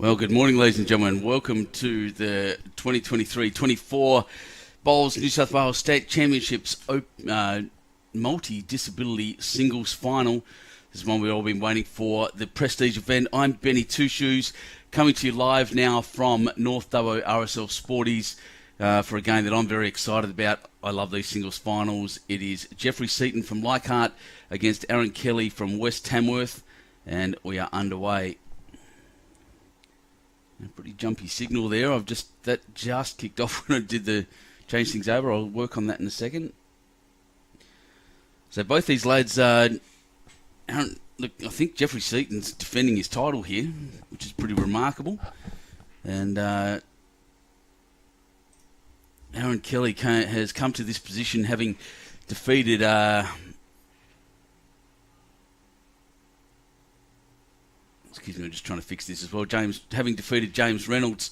Well, good morning, ladies and gentlemen. Welcome to the 2023-24 Bowls New South Wales State Championships multi-disability singles final. This is one we've all been waiting for, the prestige event. I'm Benny Two Shoes, coming to you live now from North Dubbo RSL Sporties for a game that I'm very excited about. I love these singles finals. It is Geoffrey Seton from Leichhardt against Aaron Kelly from West Tamworth, and we are underway. A pretty jumpy signal there. That just kicked off when I did the change things over. I'll work on that in a second. So both these lads, look, I think Geoffrey Seton's defending his title here, which is pretty remarkable. And Aaron Kelly has come to this position having defeated excuse me, I'm just trying to fix this as well. Having defeated James Reynolds,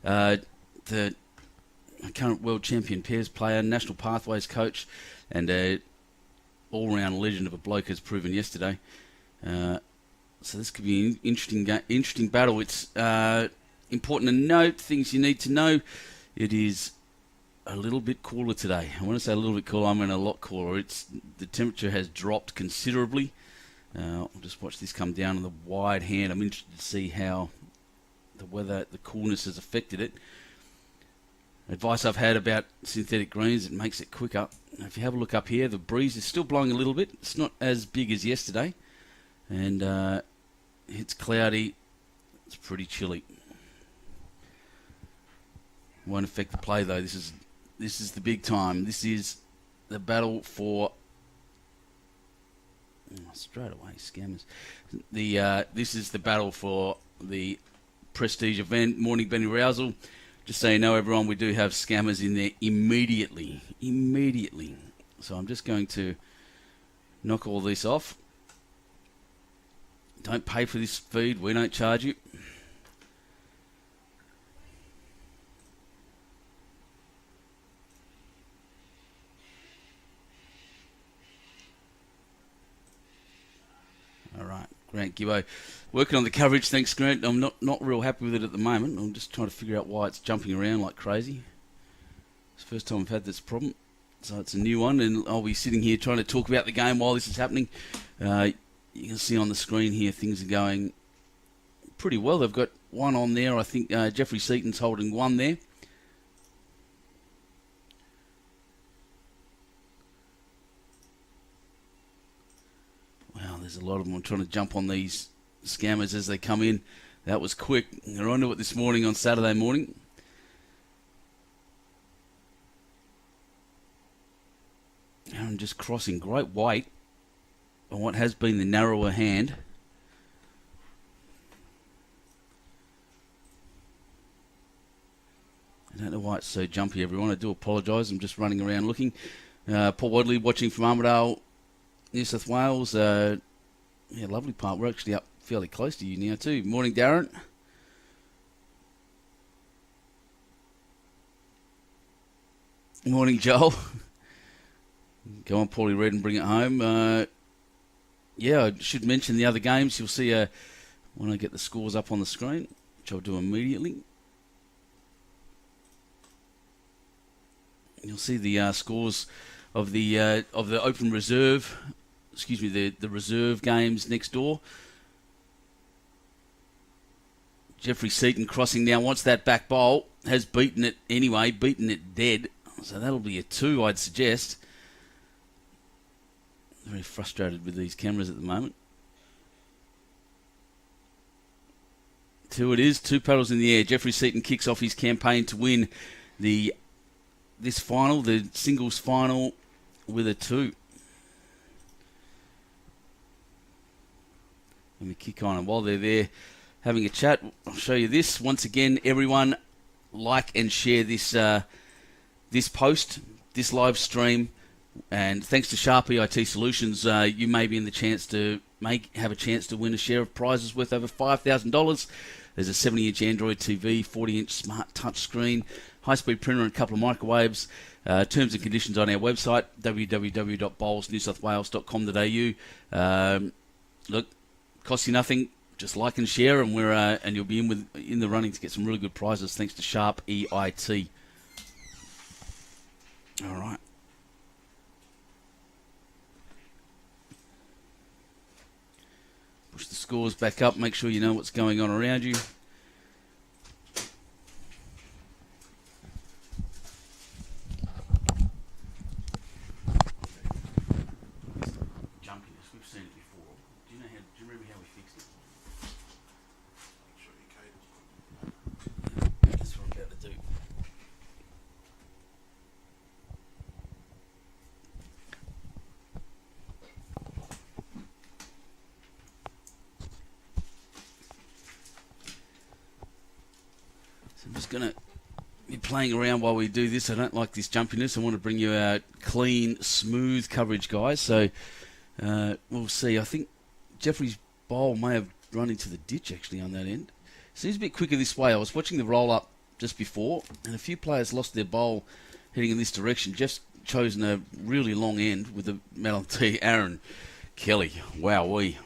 the current world champion pairs player, national pathways coach, and all-round legend of a bloke, as proven yesterday. So this could be an interesting battle. It's important to note things you need to know. It is a little bit cooler today. I want to say a little bit cooler. I mean a lot cooler. The temperature has dropped considerably. I'll just watch this come down on the wide hand. I'm interested to see how the weather, the coolness has affected it. Advice I've had about synthetic greens, it makes it quicker. If you have a look up here, the breeze is still blowing a little bit. It's not as big as yesterday. And it's cloudy. It's pretty chilly. Won't affect the play though. This is the big time. This is the battle for... straight away, scammers. This is the battle for the prestige event. Morning, Benny Rousel. Just so you know, everyone, we do have scammers in there immediately. So I'm just going to knock all this off. Don't pay for this feed. We don't charge you. Grant Gibbo working on the coverage. Thanks, Grant. I'm not real happy with it at the moment. I'm just trying to figure out why it's jumping around like crazy. It's the first time I've had this problem, so it's a new one, and I'll be sitting here trying to talk about the game while this is happening. You can see on the screen here things are going pretty well. They've got one on there. I think Geoffrey Seton's holding one there. Wow, there's a lot of them. I'm trying to jump on these scammers as they come in. That was quick. They're onto it this morning on Saturday morning. Aaron just crossing. Great weight on what has been the narrower hand. I don't know why it's so jumpy, everyone. I do apologise. I'm just running around looking. Paul Wadley watching from Armidale, New South Wales. Lovely part. We're actually up fairly close to you now too. Morning, Darren. Morning, Joel. Go on, Paulie Red, and bring it home. I should mention the other games. You'll see when I get the scores up on the screen, which I'll do immediately. You'll see the scores of the open reserve, the reserve games next door. Geoffrey Seton crossing now, wants that back bowl, has beaten it anyway, beaten it dead. So that'll be a 2, I'd suggest. Very frustrated with these cameras at the moment. 2 it is, 2 paddles in the air. Geoffrey Seton kicks off his campaign to win this final, the singles final, with a 2. Let me kick on, and while they're there having a chat, I'll show you this. Once again, everyone, like and share this this post, this live stream, and thanks to Sharpie IT Solutions, you may be in the chance to have a chance to win a share of prizes worth over $5,000. There's a 70-inch Android TV, 40-inch smart touchscreen, high-speed printer, and a couple of microwaves. Terms and conditions on our website, www.bowlsnewsouthwales.com.au. Look, costs you nothing. just like and share, and you'll be in the running to get some really good prizes thanks to Sharp EIT. All right. Push the scores back up. Make sure you know what's going on around you. Jumpiness, we've seen it before. Do you remember how we fixed it? That's what I'm about to do. I'm just going to be playing around while we do this. I don't like this jumpiness. I want to bring you out clean, smooth coverage, guys. So we'll see. I think Geoffrey's bowl may have run into the ditch, actually, on that end. Seems a bit quicker this way. I was watching the roll-up just before, and a few players lost their bowl heading in this direction. Jeff's chosen a really long end with the medal tee. Aaron Kelly. Wowee.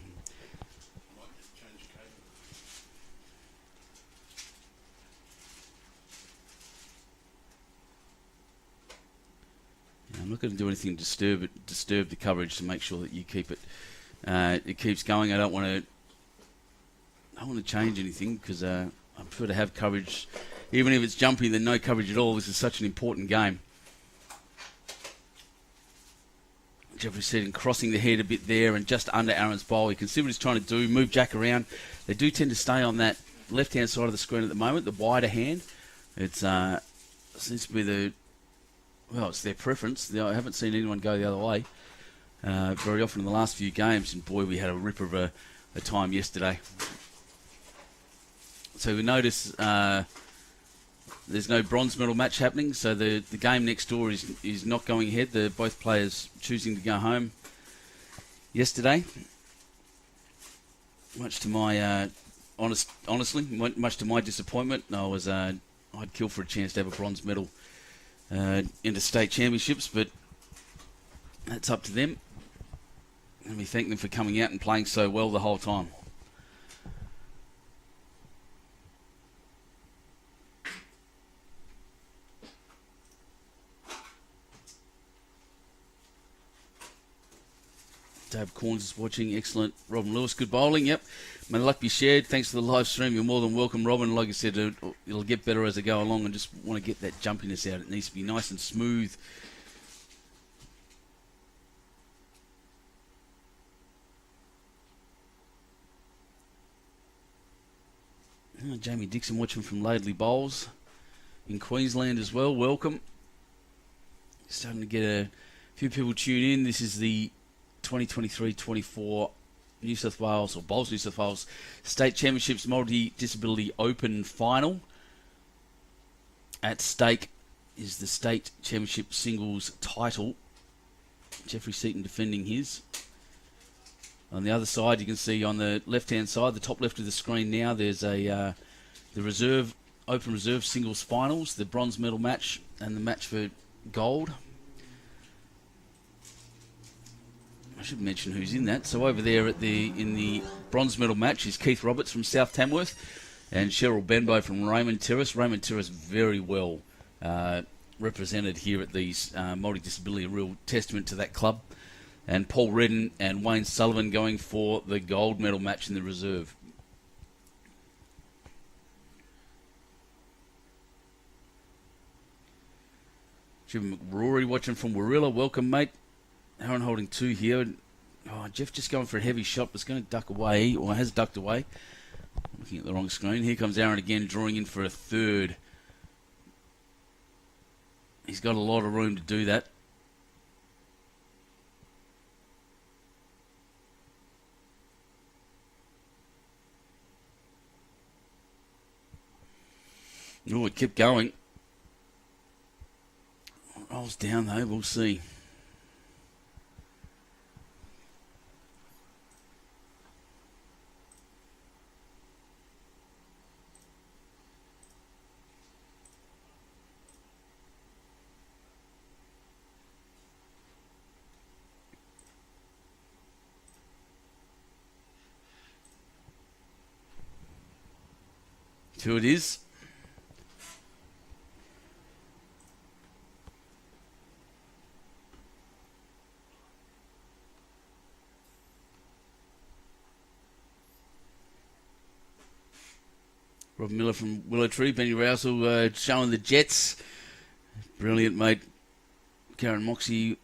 I'm not going to do anything to disturb the coverage to make sure that you keep it. It keeps going. I don't want to change anything because I prefer to have coverage, even if it's jumpy. Then no coverage at all. This is such an important game. Geoffrey Seton crossing the head a bit there and just under Aaron's bowl. You can see what he's trying to do. Move Jack around. They do tend to stay on that left-hand side of the screen at the moment. The wider hand. It seems to be it's their preference. I haven't seen anyone go the other way very often in the last few games. And boy, we had a ripper of a time yesterday. So we notice there's no bronze medal match happening. So the game next door is not going ahead. Both players choosing to go home yesterday. Much to my honestly, much to my disappointment, I'd kill for a chance to have a bronze medal into state championships, but that's up to them. And we thank them for coming out and playing so well the whole time. Dave Corns is watching. Excellent. Robin Lewis, good bowling. Yep. May the luck be shared. Thanks for the live stream. You're more than welcome, Robin. Like I said, it'll get better as I go along. I just want to get that jumpiness out. It needs to be nice and smooth. Jamie Dixon watching from Laidley Bowls in Queensland as well. Welcome. Starting to get a few people tune in. This is the 2023-24 New South Wales, or Bowls New South Wales State Championships Multi-Disability Open Final. At stake is the State Championship Singles title. Geoffrey Seton defending his. On the other side, you can see on the left-hand side, the top left of the screen now, there's the Open Reserve Singles Finals, the bronze medal match, and the match for gold. I should mention who's in that. So over there in the bronze medal match is Keith Roberts from South Tamworth and Cheryl Benbow from Raymond Terrace. Raymond Terrace very well represented here at these multi-disability, a real testament to that club. And Paul Redden and Wayne Sullivan going for the gold medal match in the reserve. Jim McRory watching from Warilla. Welcome, mate. Aaron holding 2 here. Oh, Jeff just going for a heavy shot, was going to duck away, or has ducked away. Looking at the wrong screen. Here comes Aaron again, drawing in for a third. He's got a lot of room to do that. Oh, it kept going. Rolls down though, we'll see. Two it is. Rob Miller from Willow Tree, Benny Rousel showing the Jets. Brilliant, mate. Karen Moxie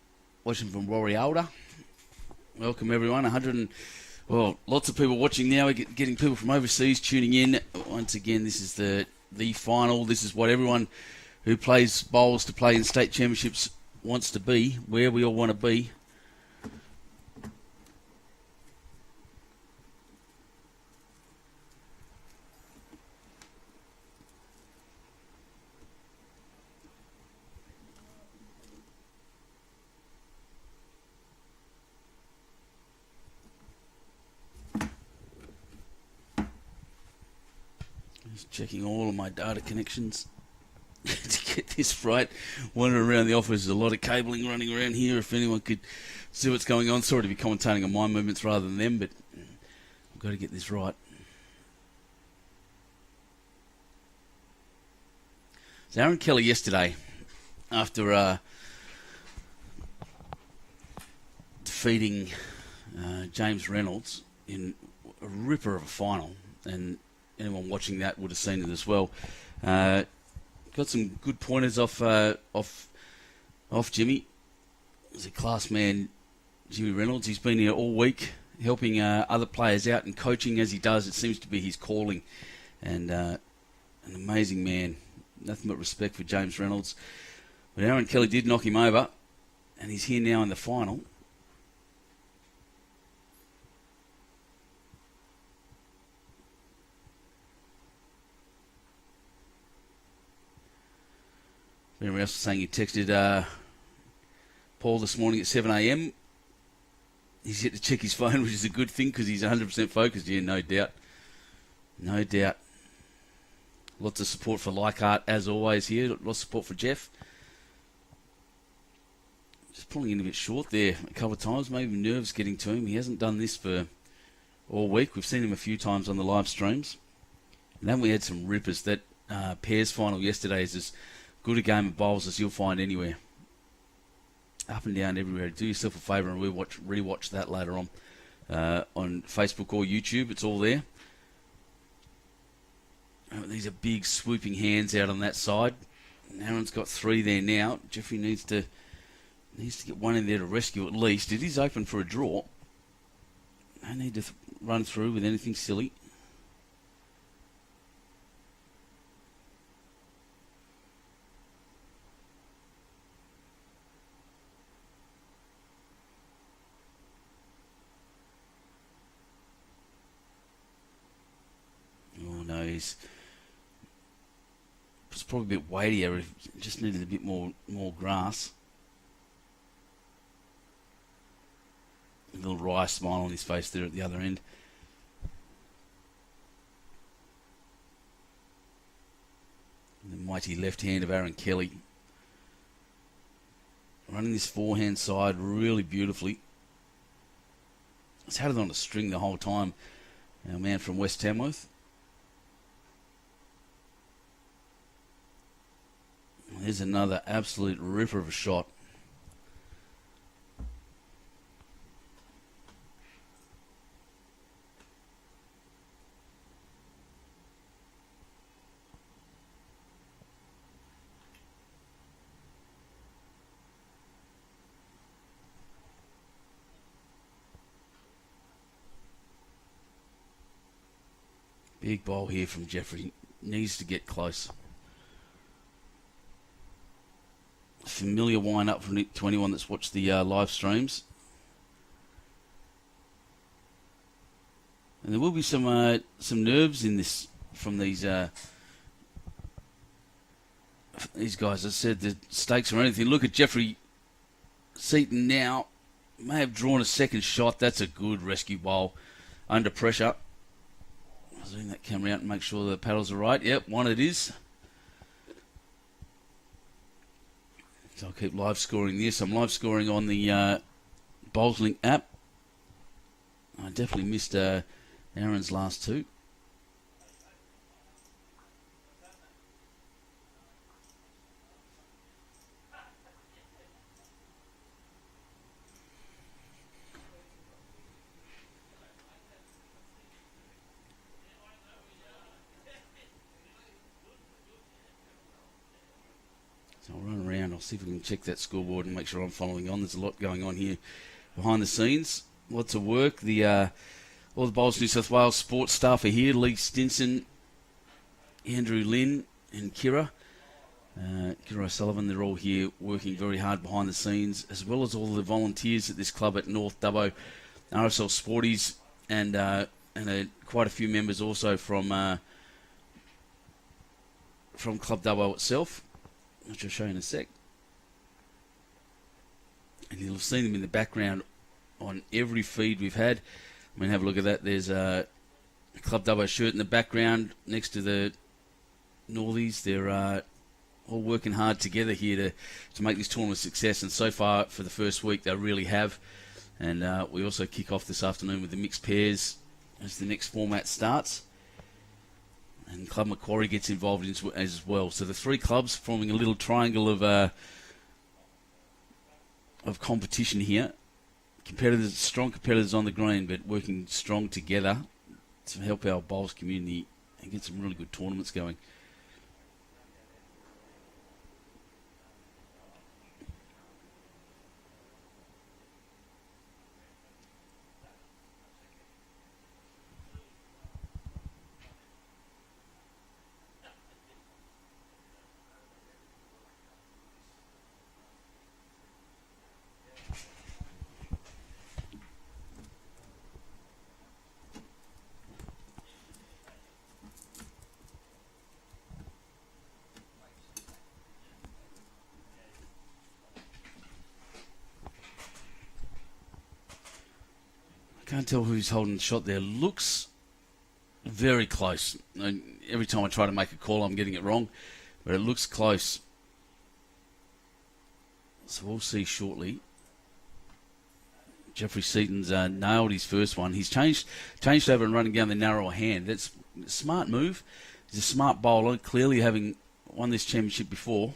watching from Warrialda. Welcome, everyone. Lots of people watching now. We're getting people from overseas tuning in. Once again, this is the final. This is what everyone who plays bowls to play in state championships wants to be, where we all want to be. Just checking all of my data connections to get this right. Wandering around the office, there's a lot of cabling running around here. If anyone could see what's going on. Sorry to be commentating on my movements rather than them, but I've got to get this right. So Aaron Kelly yesterday, after defeating James Reynolds in a ripper of a final, and anyone watching that would have seen it as well. Got some good pointers off Jimmy. He's a class man, Jimmy Reynolds. He's been here all week helping other players out and coaching as he does. It seems to be his calling. And an amazing man. Nothing but respect for James Reynolds. But Aaron Kelly did knock him over, and he's here now in the final. Everyone else was saying he texted Paul this morning at 7 a.m. He's yet to check his phone, which is a good thing because he's 100% focused. Yeah, no doubt. No doubt. Lots of support for Leichhardt, as always, here. Lots of support for Geoff. Just pulling in a bit short there a couple of times. Maybe nerves getting to him. He hasn't done this for all week. We've seen him a few times on the live streams. And then we had some rippers. That pairs final yesterday is as good a game of bowls as you'll find anywhere. Up and down everywhere. Do yourself a favour and rewatch that later on Facebook or YouTube. It's all there. These are big swooping hands out on that side. Aaron's got three there now. Geoffrey needs to get one in there to rescue at least. It is open for a draw. No need to run through with anything silly. Oh no, it's probably a bit weightier. Just needed a bit more grass. A little wry smile on his face there at the other end. And the mighty left hand of Aaron Kelly. Running this forehand side really beautifully. He's had it on a string the whole time. Our man from West Tamworth. There's another absolute ripper of a shot. Big bowl here from Geoffrey. Needs to get close. Familiar wind-up to anyone that's watched the live streams. And there will be some nerves in this from these guys. I said the stakes or anything. Look at Geoffrey Seton now. May have drawn a second shot. That's a good rescue bowl under pressure. I'll zoom that camera out and make sure the paddles are right. Yep, one it is. So I'll keep live scoring this. I'm live scoring on the BowlsLink app. I definitely missed Aaron's last two. I'll see if we can check that scoreboard and make sure I'm following on. There's a lot going on here behind the scenes. Lots of work. All the Bowls New South Wales sports staff are here. Lee Stinson, Andrew Lynn and Kira O'Sullivan. They're all here working very hard behind the scenes, as well as all the volunteers at this club at North Dubbo, RSL Sporties, and quite a few members also from Club Dubbo itself, which I'll show you in a sec. And you'll have seen them in the background on every feed we've had. I mean, have a look at that. There's a Club Dubbo shirt in the background next to the Northies. They're all working hard together here to make this tournament a success. And so far, for the first week, they really have. And we also kick off this afternoon with the mixed pairs as the next format starts. And Club Macquarie gets involved as well. So the three clubs forming a little triangle of competition here. Strong competitors on the green, but working strong together to help our bowls community and get some really good tournaments going. Can't tell who's holding the shot there. Looks very close. Every time I try to make a call, I'm getting it wrong, but it looks close. So we'll see shortly. Geoffrey Seton's nailed his first one. He's changed over and running down the narrower hand. That's a smart move. He's a smart bowler, clearly having won this championship before.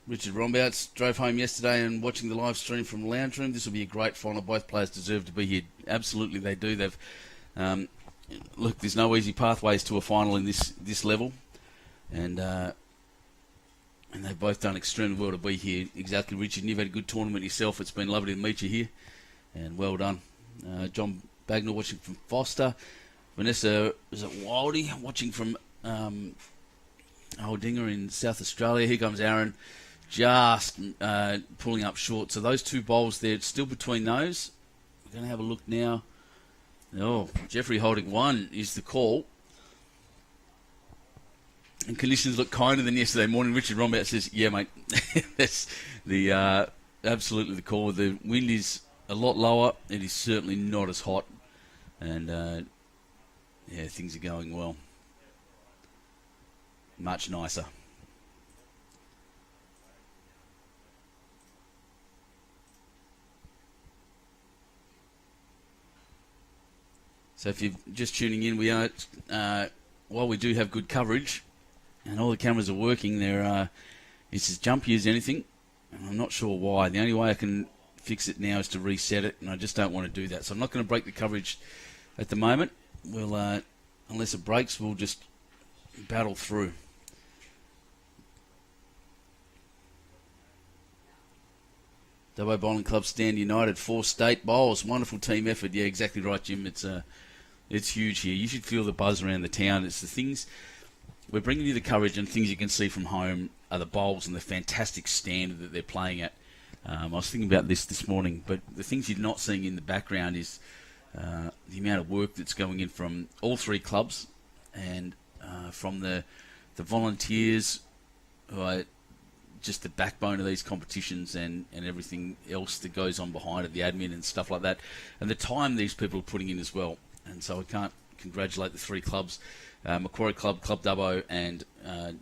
Richard Rombouts drove home yesterday and watching the live stream from the lounge room. This will be a great final. Both players deserve to be here. Absolutely, they do. They've look. There's no easy pathways to a final in this level, and they've both done extremely well to be here. Exactly, Richard. And you've had a good tournament yourself. It's been lovely to meet you here, and well done. John Bagnall watching from Foster. Vanessa is it Wildy watching from Aldinger in South Australia. Here comes Aaron. Just pulling up short. So those two bowls there, it's still between those. We're going to have a look now. Oh, Geoffrey holding one is the call. And conditions look kinder than yesterday morning. Richard Rombat says, yeah, mate, that's the absolutely the call. The wind is a lot lower. It is certainly not as hot. And, things are going well. Much nicer. So if you're just tuning in, we are, while we do have good coverage, and all the cameras are working, it's as jumpy as anything, and I'm not sure why. The only way I can fix it now is to reset it, and I just don't want to do that. So I'm not going to break the coverage at the moment. We'll, unless it breaks, we'll just battle through. Dubbo Bowling Club Stand United, 4 state bowls. Wonderful team effort. Yeah, exactly right, Jim. It's huge here. You should feel the buzz around the town. It's the things, we're bringing you the coverage, and things you can see from home are the bowls and the fantastic standard that they're playing at. I was thinking about this morning, but the things you're not seeing in the background is the amount of work that's going in from all 3 clubs and from the volunteers who are just the backbone of these competitions and everything else that goes on behind it, the admin and stuff like that, and the time these people are putting in as well. And so I can't congratulate the 3 clubs, Macquarie Club, Club Dubbo and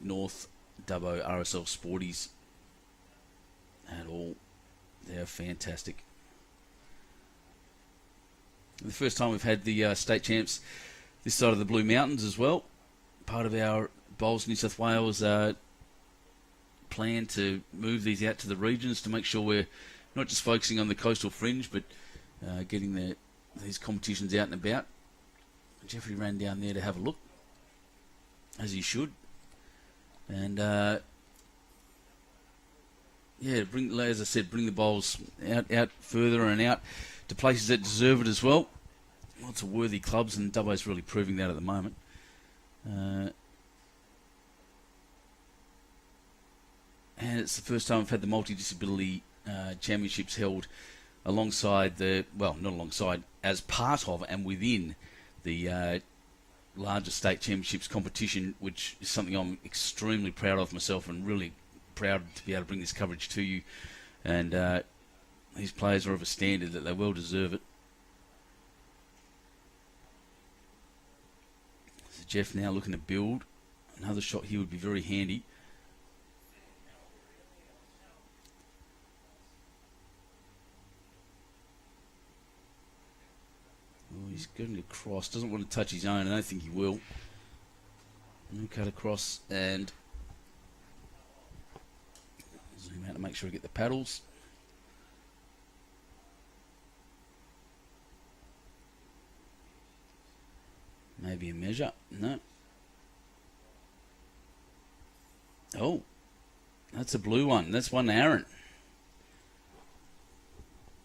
North Dubbo RSL Sporties at all. They're fantastic. The first time we've had the state champs this side of the Blue Mountains as well. Part of our Bowls New South Wales plan to move these out to the regions to make sure we're not just focusing on the coastal fringe, but getting the these competitions out and about. Geoffrey ran down there to have a look, as he should. And, as I said, bring the bowls out further and out to places that deserve it as well. Lots of worthy clubs, and Dubbo's really proving that at the moment. And it's the first time I've had the multi-disability championships held alongside not alongside, as part of and within the larger state championships competition, which is something I'm extremely proud of myself, and really proud to be able to bring this coverage to you. And these players are of a standard that they well deserve it. So Geoff now looking to build. Another shot here would be very handy. Oh, he's going across. Doesn't want to touch his own. I don't think he will. And cut across and zoom out to make sure I get the paddles. Maybe a measure. No. Oh, that's a blue one. That's one Aaron.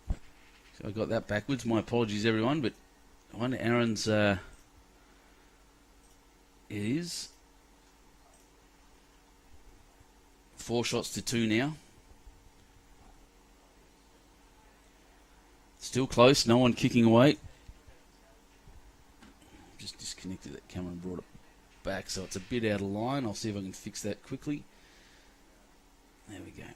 So I got that backwards. My apologies, everyone. But one Aaron's. It is 4 shots to 2 now. Still close. No one kicking away. Just disconnected that camera and brought it back, so it's a bit out of line. I'll see if I can fix that quickly. There we go.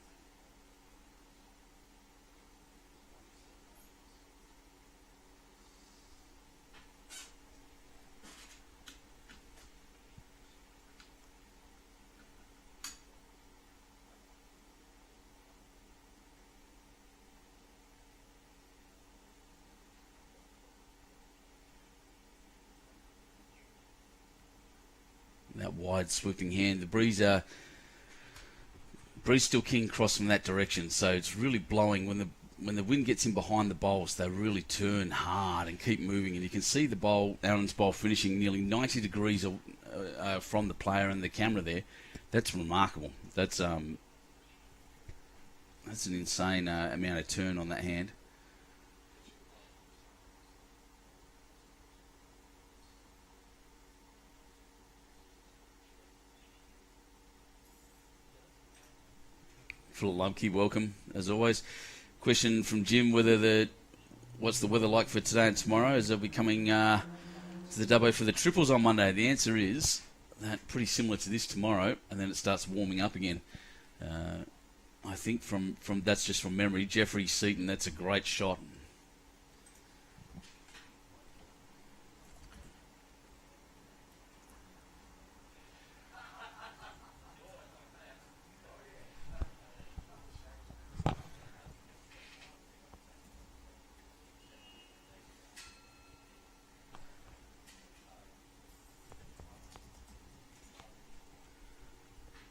That wide swooping hand. The breeze still kicking across from that direction, so it's really blowing. When the wind gets in behind the bowls, they really turn hard and keep moving. And you can see the bowl, Aaron's bowl, finishing nearly 90 degrees from the player and the camera there. That's remarkable. That's an insane amount of turn on that hand. Philip Lumpke, welcome as always. Question from Jim: what's the weather like for today and tomorrow? Is it coming to the Dubbo for the triples on Monday? The answer is that pretty similar to this tomorrow, and then it starts warming up again. I think from that's just from memory. Geoffrey, Seton, that's a great shot.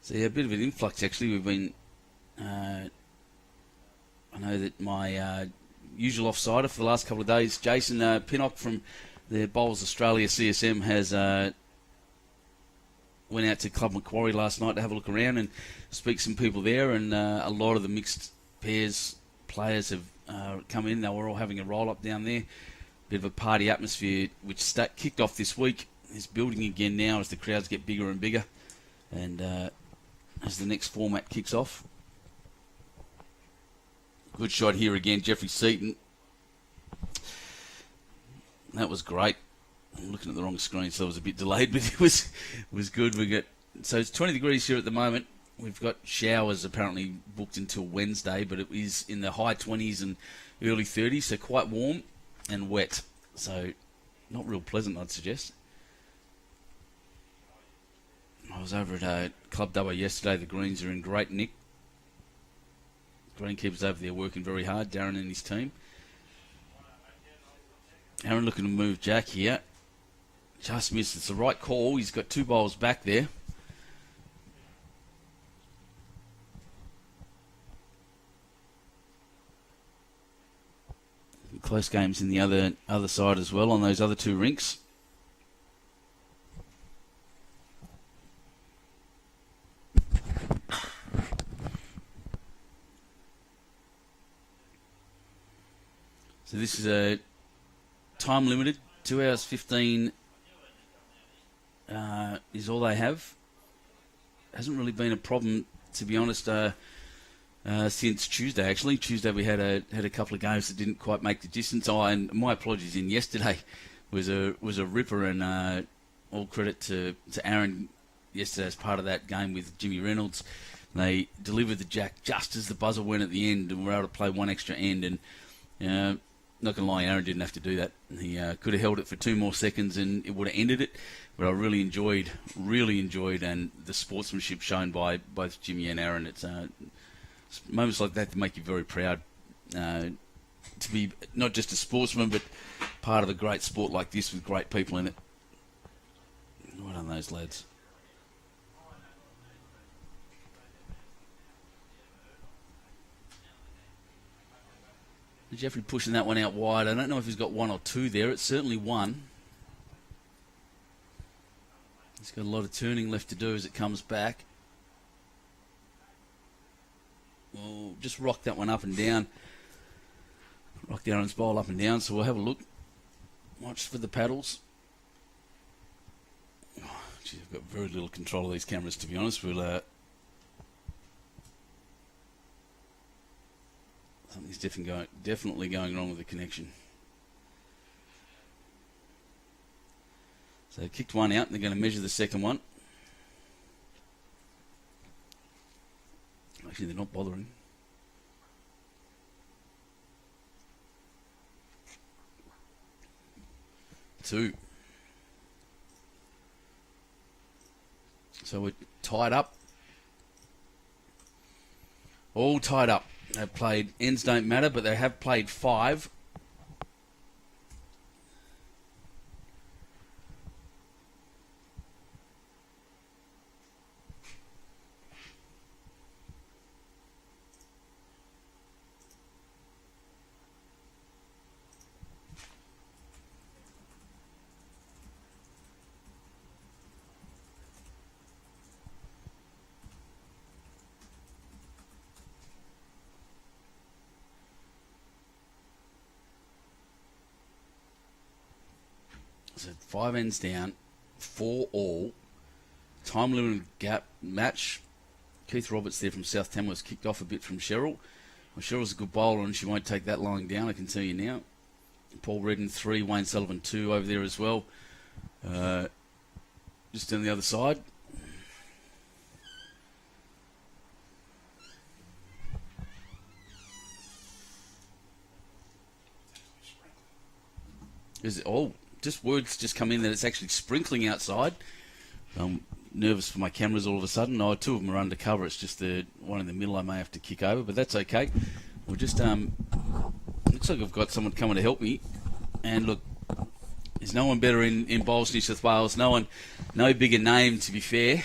So yeah, a bit of an influx actually. We've been, I know that my usual offsider for the last couple of days, Jason Pinnock from the Bowls Australia CSM, has went out to Club Macquarie last night to have a look around and speak to some people there, and a lot of the mixed pairs players have come in. They were all having a roll-up down there. Bit of a party atmosphere, which kicked off this week. Is building again now as the crowds get bigger and bigger, and as the next format kicks off. Good shot here again, Geoffrey Seton. That was great. I'm looking at the wrong screen, so it was a bit delayed, but it was good. So it's 20 degrees here at the moment. We've got showers apparently booked until Wednesday, but it is in the high 20s and early 30s, so quite warm and wet. So not real pleasant, I'd suggest. I was over at Club Dubbo yesterday. The greens are in great nick. Greenkeepers over there working very hard. Darren and his team. Aaron looking to move Jack here. Just missed. It's the right call. He's got 2 bowls back there. close games in the other side as well on those other two rinks. So this is a time limited, 2 hours 15 is all they have. Hasn't really been a problem, to be honest, since Tuesday. Actually, Tuesday we had a couple of games that didn't quite make the distance. And my apologies. In yesterday was a ripper, and all credit to Aaron yesterday as part of that game with Jimmy Reynolds. They delivered the jack just as the buzzer went at the end, and were able to play one extra end. And not going to lie, Aaron didn't have to do that. He could have held it for 2 more seconds and it would have ended it. But I really enjoyed, and the sportsmanship shown by both Jimmy and Aaron. It's moments like that make you very proud to be not just a sportsman, but part of a great sport like this with great people in it. Well done, those lads. Geoffrey pushing that one out wide. I don't know if he's got 1 or 2 there. It's certainly 1. He's got a lot of turning left to do as it comes back. Well, just rock that one up and down. Rock the Aaron's bowl up and down, so we'll have a look. Watch for the paddles. Oh, geez, I've got very little control of these cameras, to be honest. We'll... Something's definitely going wrong with the connection. So they kicked one out, and they're going to measure the second one. Actually, they're not bothering. Two. So we're tied up. All tied up. They've played, ends don't matter, but they have played 5. So 5 ends down, 4 all. Time limited gap match. Keith Roberts there from South Tamworth kicked off a bit from Cheryl. Well, Cheryl's a good bowler and she won't take that lying down, I can tell you now. Paul Redden 3, Wayne Sullivan 2 over there as well. Just on the other side. Just words just come in that it's actually sprinkling outside. I'm nervous for my cameras all of a sudden. 2 of them are undercover. It's just the one in the middle I may have to kick over, but that's okay. We'll just looks like I've got someone coming to help me. And look, there's no one better in Bowls, New South Wales. No bigger name, to be fair,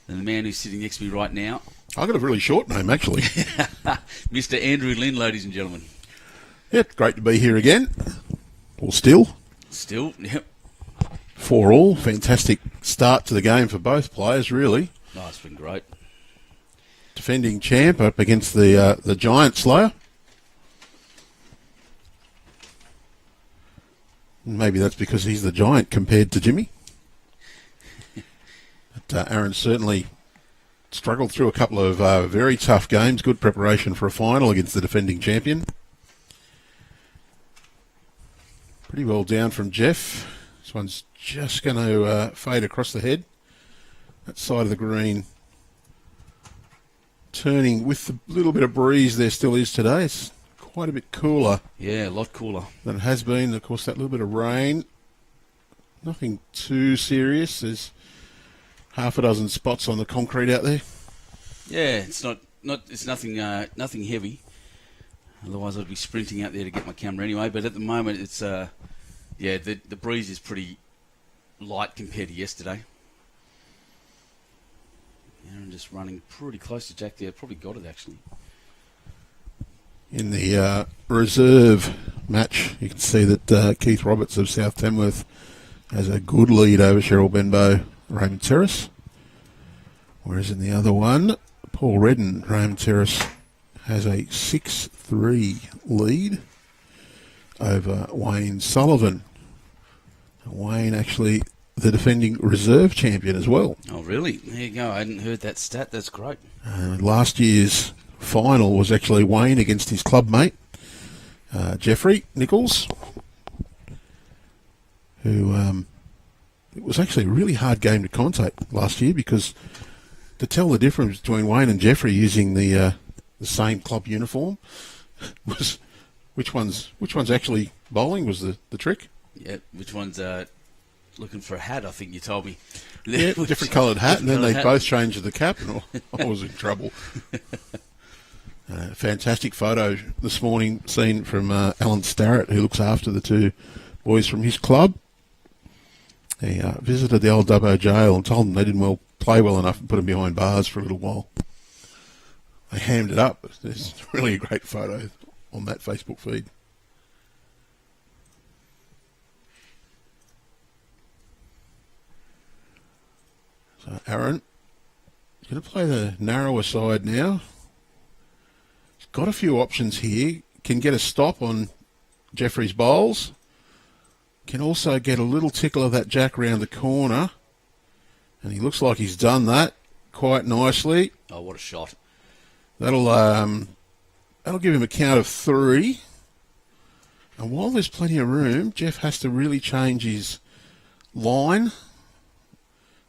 than the man who's sitting next to me right now. I've got a really short name, actually. Mr. Andrew Lynn, ladies and gentlemen. Yeah, great to be here again. Or still, yep. 4 all. Fantastic start to the game for both players, really. Oh, it's been great. Defending champ up against the giant Slayer. Maybe that's because he's the giant compared to Jimmy. But Aaron certainly struggled through a couple of very tough games. Good preparation for a final against the defending champion. Pretty well down from Jeff. This one's just going to fade across the head. That side of the green turning with the little bit of breeze there still is today. It's quite a bit cooler. Yeah, a lot cooler than it has been. Of course, that little bit of rain. Nothing too serious. There's half a dozen spots on the concrete out there. Yeah, it's nothing heavy. Otherwise, I'd be sprinting out there to get my camera anyway. But at the moment, it's the breeze is pretty light compared to yesterday. Aaron just running pretty close to Jack there. Probably got it, actually. In the reserve match. You can see that Keith Roberts of South Tamworth has a good lead over Cheryl Benbow, Raymond Terrace. Whereas in the other one, Paul Redden, Raymond Terrace, has a 6-3 lead over Wayne Sullivan. Wayne actually the defending reserve champion as well. Oh, really? There you go. I hadn't heard that stat. That's great. Last year's final was actually Wayne against his club mate, Geoffrey Nichols, who it was actually a really hard game to commentate last year because to tell the difference between Wayne and Geoffrey using the same club uniform was which one's actually bowling was the trick. Yeah, which one's looking for a hat, I think you told me. Yeah, different coloured hat, and then they both changed the cap, and I was in trouble. Fantastic photo this morning seen from Alan Starrett, who looks after the two boys from his club. He visited the old Dubbo jail and told them they didn't play well enough and put them behind bars for a little while. They hammed it up. There's really a great photo on that Facebook feed. So Aaron, going to play the narrower side now. He's got a few options here. Can get a stop on Geoffrey's bowls. Can also get a little tickle of that jack round the corner. And he looks like he's done that quite nicely. Oh, what a shot. That'll give him a count of 3. And while there's plenty of room, Geoff has to really change his line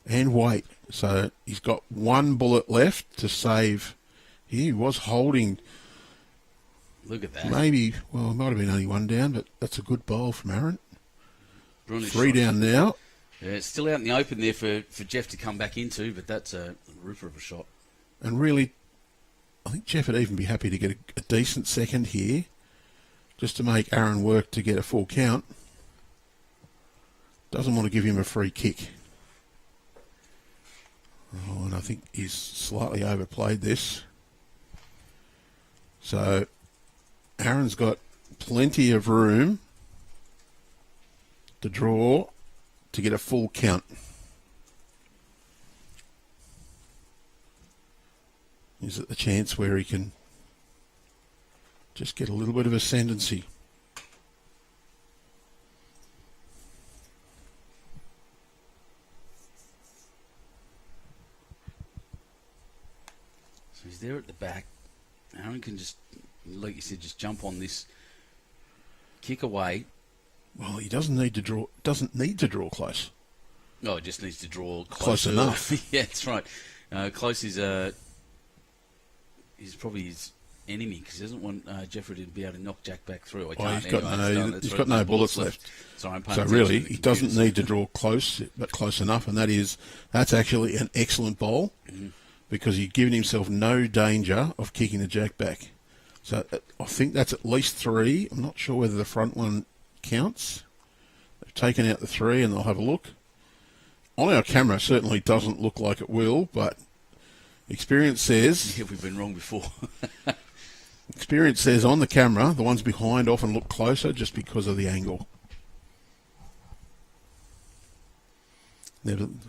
and weight. So he's got one bullet left to save. He was holding. Look at that. Maybe, well, it might have been only one down, but that's a good bowl from Aaron. Brilliant 3 shot. down now. Yeah, it's still out in the open there for Geoff to come back into, but that's a ripper of a shot. And really, I think Geoff would even be happy to get a decent second here, just to make Aaron work to get a full count. Doesn't want to give him a free kick. Oh, and I think he's slightly overplayed this. So Aaron's got plenty of room to draw to get a full count. Is it the chance where he can just get a little bit of ascendancy? So he's there at the back. Aaron can just, like you said, just jump on this, kick away. Well, he doesn't need to draw. Doesn't need to draw close. No, it just needs to draw Close enough. Yeah, that's right. Close is probably his enemy because he doesn't want Geoffrey to be able to knock Jack back through. He's got no bullets left. Sorry, so really, he doesn't need to draw close, but close enough, and that's actually an excellent bowl because he's given himself no danger of kicking the Jack back. So I think that's at least 3. I'm not sure whether the front one counts. They've taken out the 3 and they'll have a look. On our camera, certainly doesn't look like it will, but experience says... Yeah, we've been wrong before. Experience says on the camera, the ones behind often look closer just because of the angle.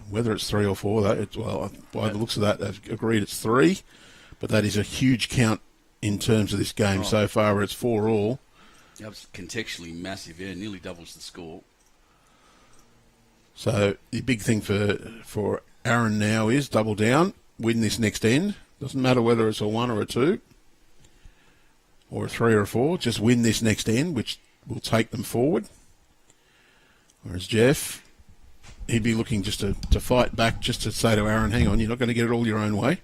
Whether it's 3 or 4, by the looks of that, they've agreed it's 3, but that is a huge count in terms of this game so far, where it's 4 all. That's contextually massive, yeah, nearly doubles the score. So the big thing for Aaron now is double down, win this next end. Doesn't matter whether it's a 1 or a 2, or a 3 or a 4, just win this next end, which will take them forward. Whereas Geoff, he'd be looking just to fight back, just to say to Aaron, hang on, you're not going to get it all your own way.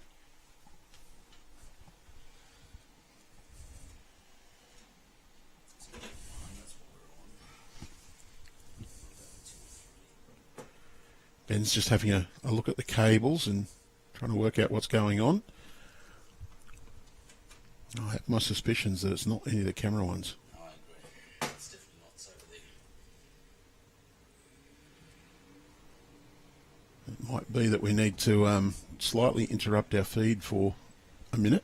Ben's just having a look at the cables and trying to work out what's going on. I have my suspicions that it's not any of the camera ones. No, I agree. It's definitely not. It's over there. It might be that we need to slightly interrupt our feed for a minute.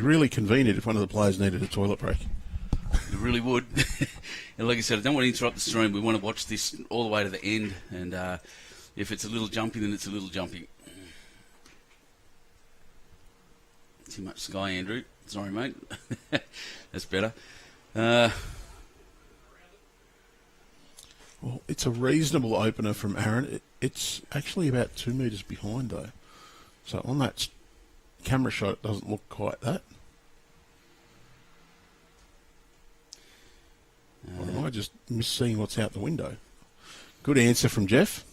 really convenient if one of the players needed a toilet break. It really would. And like I said, I don't want to interrupt the stream. We want to watch this all the way to the end. And if it's a little jumpy, then it's a little jumpy. Too much sky, Andrew. Sorry, mate. That's better. Well, it's a reasonable opener from Aaron. It's actually about 2 metres behind, though. So on that camera shot, it doesn't look quite that. Or am I just seeing what's out the window? Good answer from Jeff.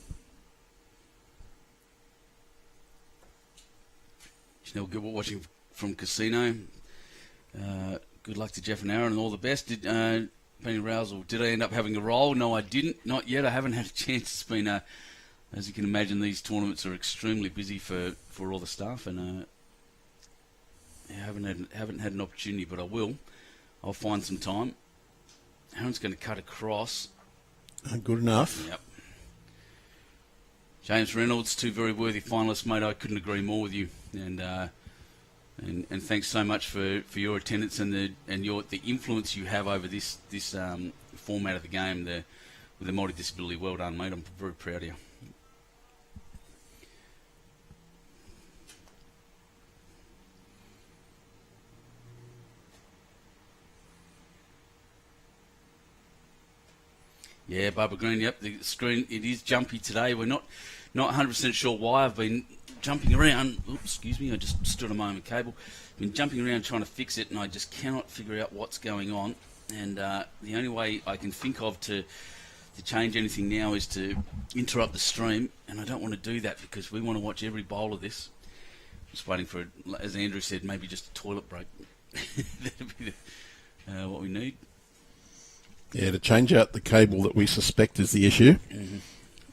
Chanel Gilbert watching from Casino. Good luck to Jeff and Aaron and all the best. Benny Rousel, did I end up having a role? No, I didn't. Not yet. I haven't had a chance. It's been, as you can imagine, these tournaments are extremely busy for all the staff, and I haven't had an opportunity, but I will. I'll find some time. Aaron's going to cut across. Good enough. Yep. James Reynolds, 2 very worthy finalists, mate. I couldn't agree more with you, and thanks so much for your attendance and the influence you have over this format of the game. With the multi-disability, well done, mate. I'm very proud of you. Yeah, Barbara Green, yep, the screen, it is jumpy today. We're not 100% sure why. I've been jumping around. Oops, excuse me, I just stood on my own cable. I've been jumping around trying to fix it, and I just cannot figure out what's going on. And the only way I can think of to change anything now is to interrupt the stream, and I don't want to do that because we want to watch every bowl of this. Just waiting for, as Andrew said, maybe just a toilet break. That'd be what we need. Yeah, to change out the cable that we suspect is the issue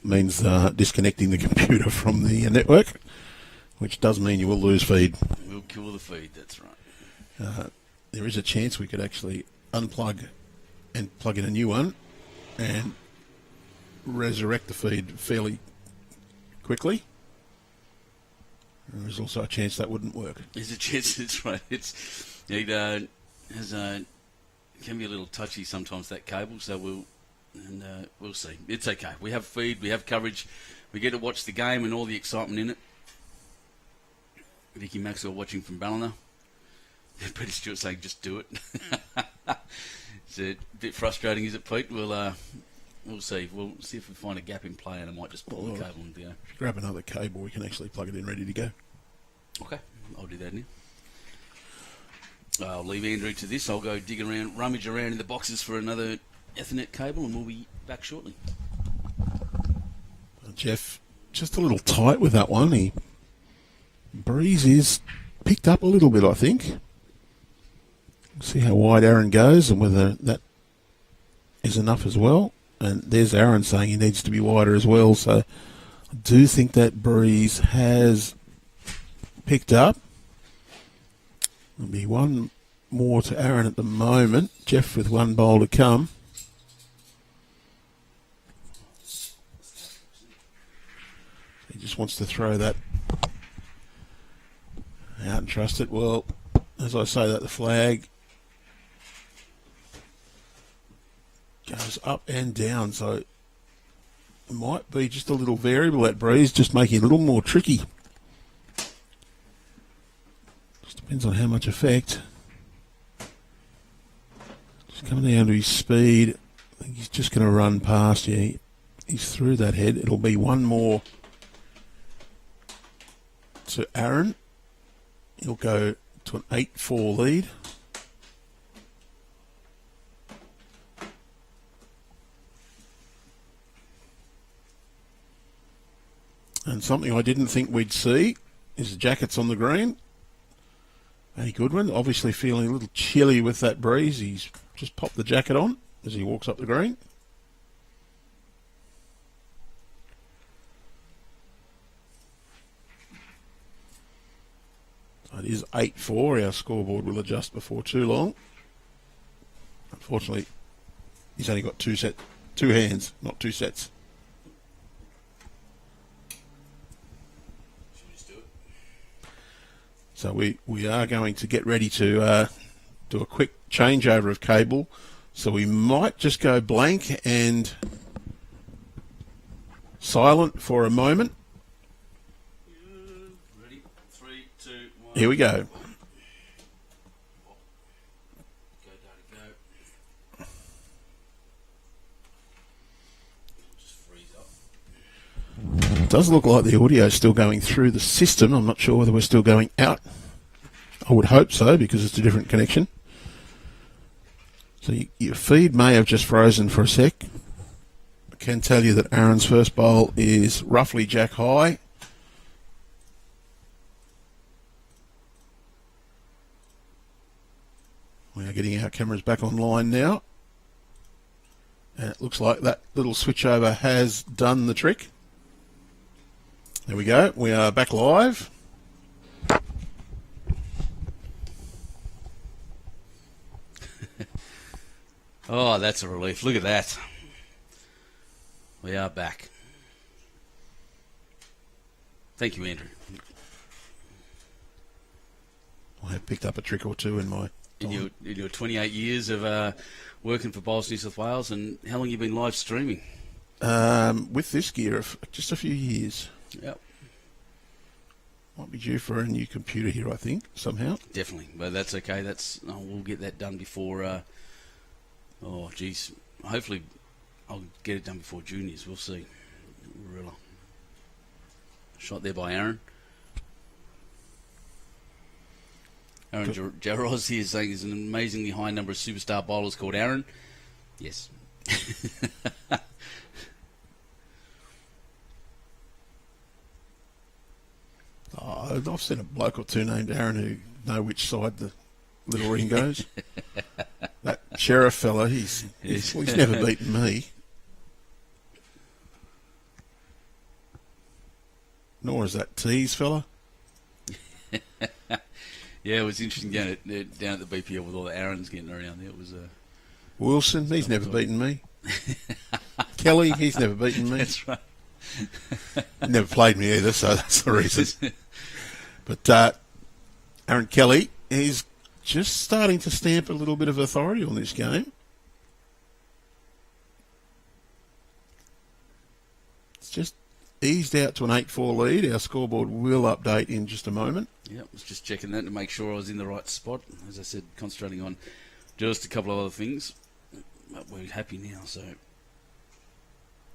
means disconnecting the computer from the network, which does mean you will lose feed. We'll kill the feed, that's right. There is a chance we could actually unplug and plug in a new one and resurrect the feed fairly quickly. There's also a chance that wouldn't work. There's a chance, that's right. Can be a little touchy sometimes, that cable, so we'll see. It's okay. We have feed, we have coverage, we get to watch the game and all the excitement in it. Vicky Maxwell watching from Ballina. Peter Stewart saying, just do it. It's a bit frustrating, is it, Pete? We'll see. We'll see if we find a gap in play, and I might just pull the cable and go. If you grab another cable, we can actually plug it in ready to go. Okay, I'll do that now. I'll leave Andrew to this. I'll go rummage around in the boxes for another Ethernet cable, and we'll be back shortly. Jeff, just a little tight with that one. Breeze is picked up a little bit, I think. See how wide Aaron goes and whether that is enough as well. And there's Aaron saying he needs to be wider as well. So I do think that breeze has picked up. There'll be one more to Aaron at the moment. Jeff with one bowl to come. He just wants to throw that out and trust it. Well, as I say that, the flag goes up and down, so it might be just a little variable, that breeze, just making it a little more tricky. Depends on how much effect. Just coming down to his speed. I think he's just going to run past you. He's through that head. It'll be one more to Aaron. He'll go to an 8-4 lead. And something I didn't think we'd see is the jackets on the green. Any Goodwin, obviously feeling a little chilly with that breeze. He's just popped the jacket on as he walks up the green. So it is 8-4. Our scoreboard will adjust before too long. Unfortunately, he's only got two hands, not two sets. So we are going to get ready to do a quick changeover of cable. So we might just go blank and silent for a moment. Ready? 3, 2, 1. Here we go. Go, Daddy, go. Just freeze up. It does look like the audio is still going through the system. I'm not sure whether we're still going out. I would hope so, because it's a different connection. So your feed may have just frozen for a sec. I can tell you that Aaron's first bowl is roughly jack high. We are getting our cameras back online now. And it looks like that little switchover has done the trick. There we go. We are back live. Oh, that's a relief. Look at that. We are back. Thank you, Andrew. I have picked up a trick or two in my In your 28 years of working for Bowls New South Wales, and how long have you been live streaming? with this gear of just a few years. Yep. Might be due for a new computer here, I think, somehow. Definitely, but that's okay. We'll get that done before. Hopefully, I'll get it done before juniors. We'll see. Really. Shot there by Aaron. Aaron Jaros here is saying there's an amazingly high number of superstar bowlers called Aaron. Yes. I've seen a bloke or two named Aaron who know which side the little ring goes. That sheriff fella, he's never beaten me. Nor is that Tees fella. Yeah, it was interesting down at the BPL with all the Aarons getting around there. It was Wilson, he's never beaten me. Kelly, he's never beaten me. That's right. Never played me either, so that's the reason. But Aaron Kelly, he's just starting to stamp a little bit of authority on this game. It's just eased out to an 8-4 lead. Our scoreboard will update in just a moment. Yeah, I was just checking that to make sure I was in the right spot. As I said, concentrating on just a couple of other things. But we're happy now, so...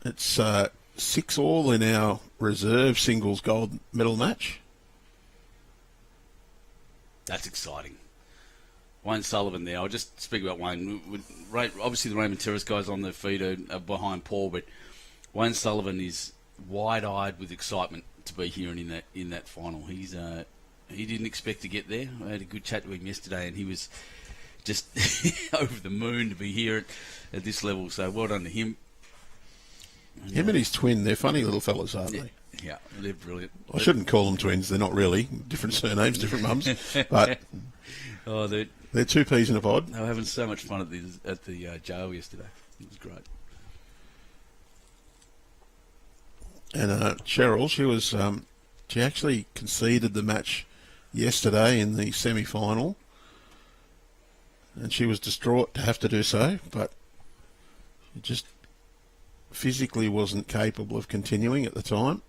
It's 6-all in our reserve singles gold medal match. That's exciting. Wayne Sullivan there. I'll just speak about Wayne. Obviously, the Raymond Terrace guys on the feed are behind Paul, but Wayne Sullivan is wide-eyed with excitement to be here and in that final. He didn't expect to get there. I had a good chat to him yesterday, and he was just over the moon to be here at this level. So well done to him. Him and his twin, they're funny little fellas, aren't they? Yeah, they're brilliant. I shouldn't call them twins. They're not really. Different surnames, different mums. But they're two peas in a pod. They were having so much fun at the jail yesterday. It was great. And Cheryl, she actually conceded the match yesterday in the semi-final, and she was distraught to have to do so, but she just physically wasn't capable of continuing at the time.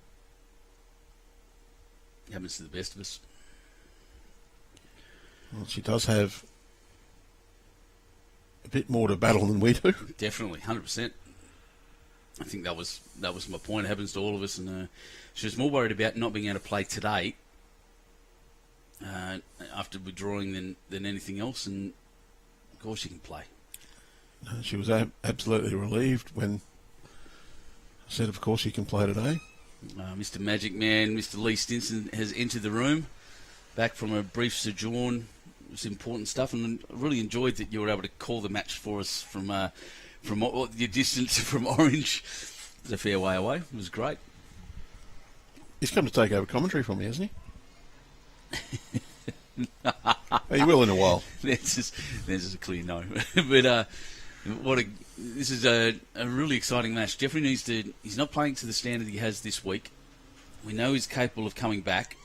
Happens to the best of us. Well, she does have a bit more to battle than we do. Definitely, 100%. I think that was my point. It happens to all of us, and she was more worried about not being able to play today after withdrawing than anything else, and of course she can play. She was absolutely relieved when I said, of course you can play today. Mr. Magic Man, Mr. Lee Stinson has entered the room, back from a brief sojourn. It was important stuff, and I really enjoyed that you were able to call the match for us from your distance from Orange. It's a fair way away. It was great. He's come to take over commentary from me, hasn't he? He will in a while. This is a clear no. But this is a really exciting match. Geoffrey he's not playing to the standard he has this week. We know he's capable of coming back.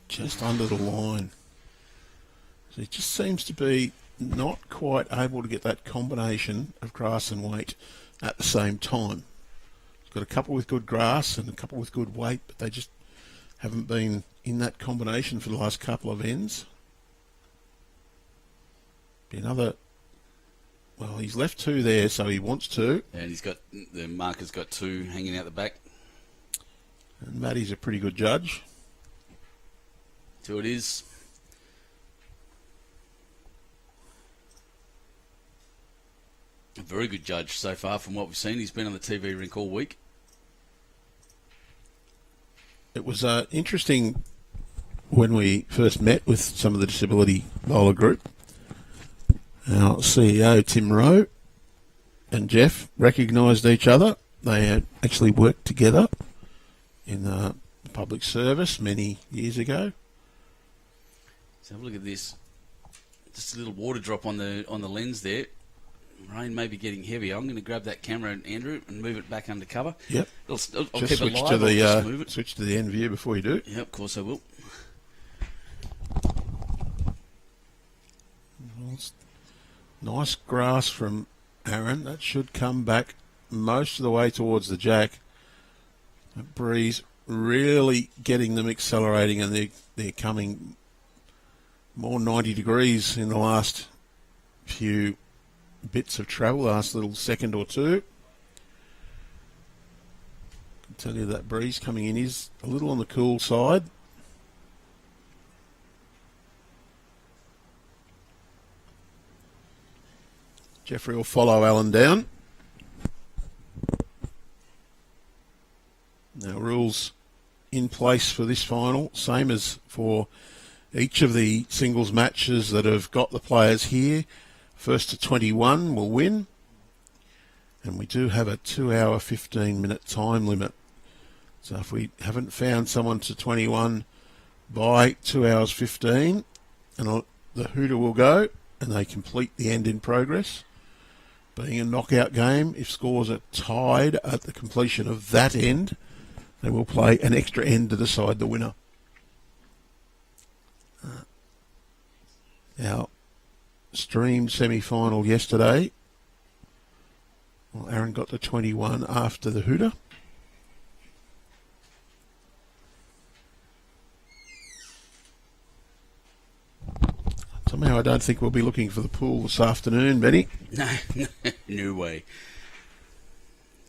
just under the line. So he just seems to be not quite able to get that combination of grass and weight at the same time. He's got a couple with good grass and a couple with good weight, but they just haven't been in that combination for the last couple of ends. Be another... Well, he's left 2 there, so he wants to. And he's got... The marker's got 2 hanging out the back. And Matty's a pretty good judge. 2 it is. A very good judge so far from what we've seen. He's been on the TV rink all week. It was interesting when we first met with some of the disability bowler group. Our CEO, Tim Rowe, and Jeff recognised each other. They had actually worked together in the public service many years ago. So have a look at this. Just a little water drop on the lens there. Rain may be getting heavier. I'm going to grab that camera, Andrew, and move it back under cover. Yep. I'll just keep it switch live. to I'll just the move it. switch to the end view before you do. Yep, of course I will. Nice grass from Aaron. That should come back most of the way towards the jack. That breeze really getting them accelerating, and they're coming more 90 degrees in the last few bits of travel, last little second or two. I can tell you that breeze coming in is a little on the cool side. Geoffrey will follow Alan down. Now, rules in place for this final, same as for each of the singles matches that have got the players here. First to 21 will win. And we do have a 2-hour, 15-minute time limit. So if we haven't found someone to 21 by 2 hours 15, and the hooter will go, and they complete the end in progress. Being a knockout game, if scores are tied at the completion of that end, they will play an extra end to decide the winner. Our streamed semi-final yesterday, well, Aaron got to 21 after the hooter. Somehow I don't think we'll be looking for the pool this afternoon, Benny. No way.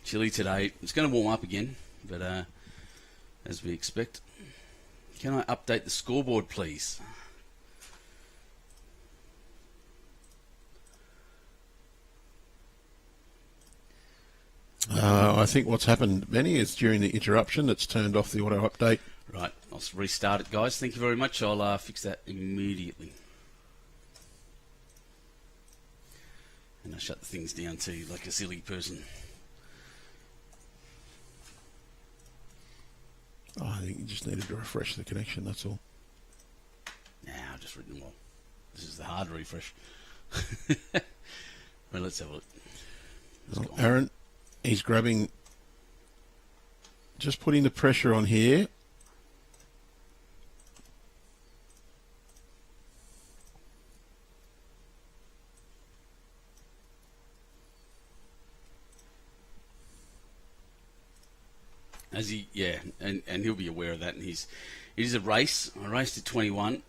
Chilly today. It's going to warm up again, but as we expect. Can I update the scoreboard, please? I think what's happened, Benny, is during the interruption, it's turned off the auto update. Right, I'll restart it, guys. Thank you very much. I'll fix that immediately. And I shut the things down too, like a silly person. Oh, I think you just needed to refresh the connection, that's all. Nah, I've just written well. This is the hard refresh. Well, let's have a look. Well, Aaron, he's grabbing, just putting the pressure on here. As he, yeah, and he'll be aware of that. And it is a race. I raced at 21,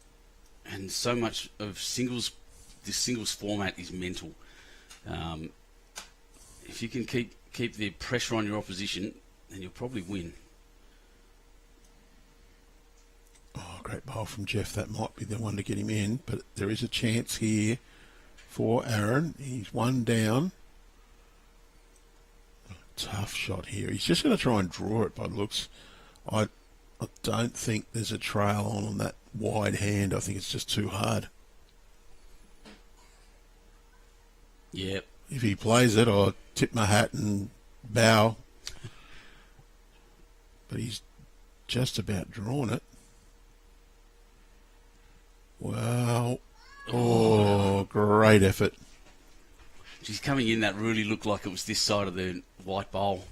and so much of singles, this singles format is mental. If you can keep the pressure on your opposition, then you'll probably win. Oh, great bowl from Jeff. That might be the one to get him in, but there is a chance here for Aaron. He's one down. Tough shot here. He's just going to try and draw it by the looks. I don't think there's a trail on that wide hand. I think it's just too hard. Yep. If he plays it, I'll tip my hat and bow. But he's just about drawn it. Wow. Oh, great effort. She's coming in, that really looked like it was this side of the white bowl.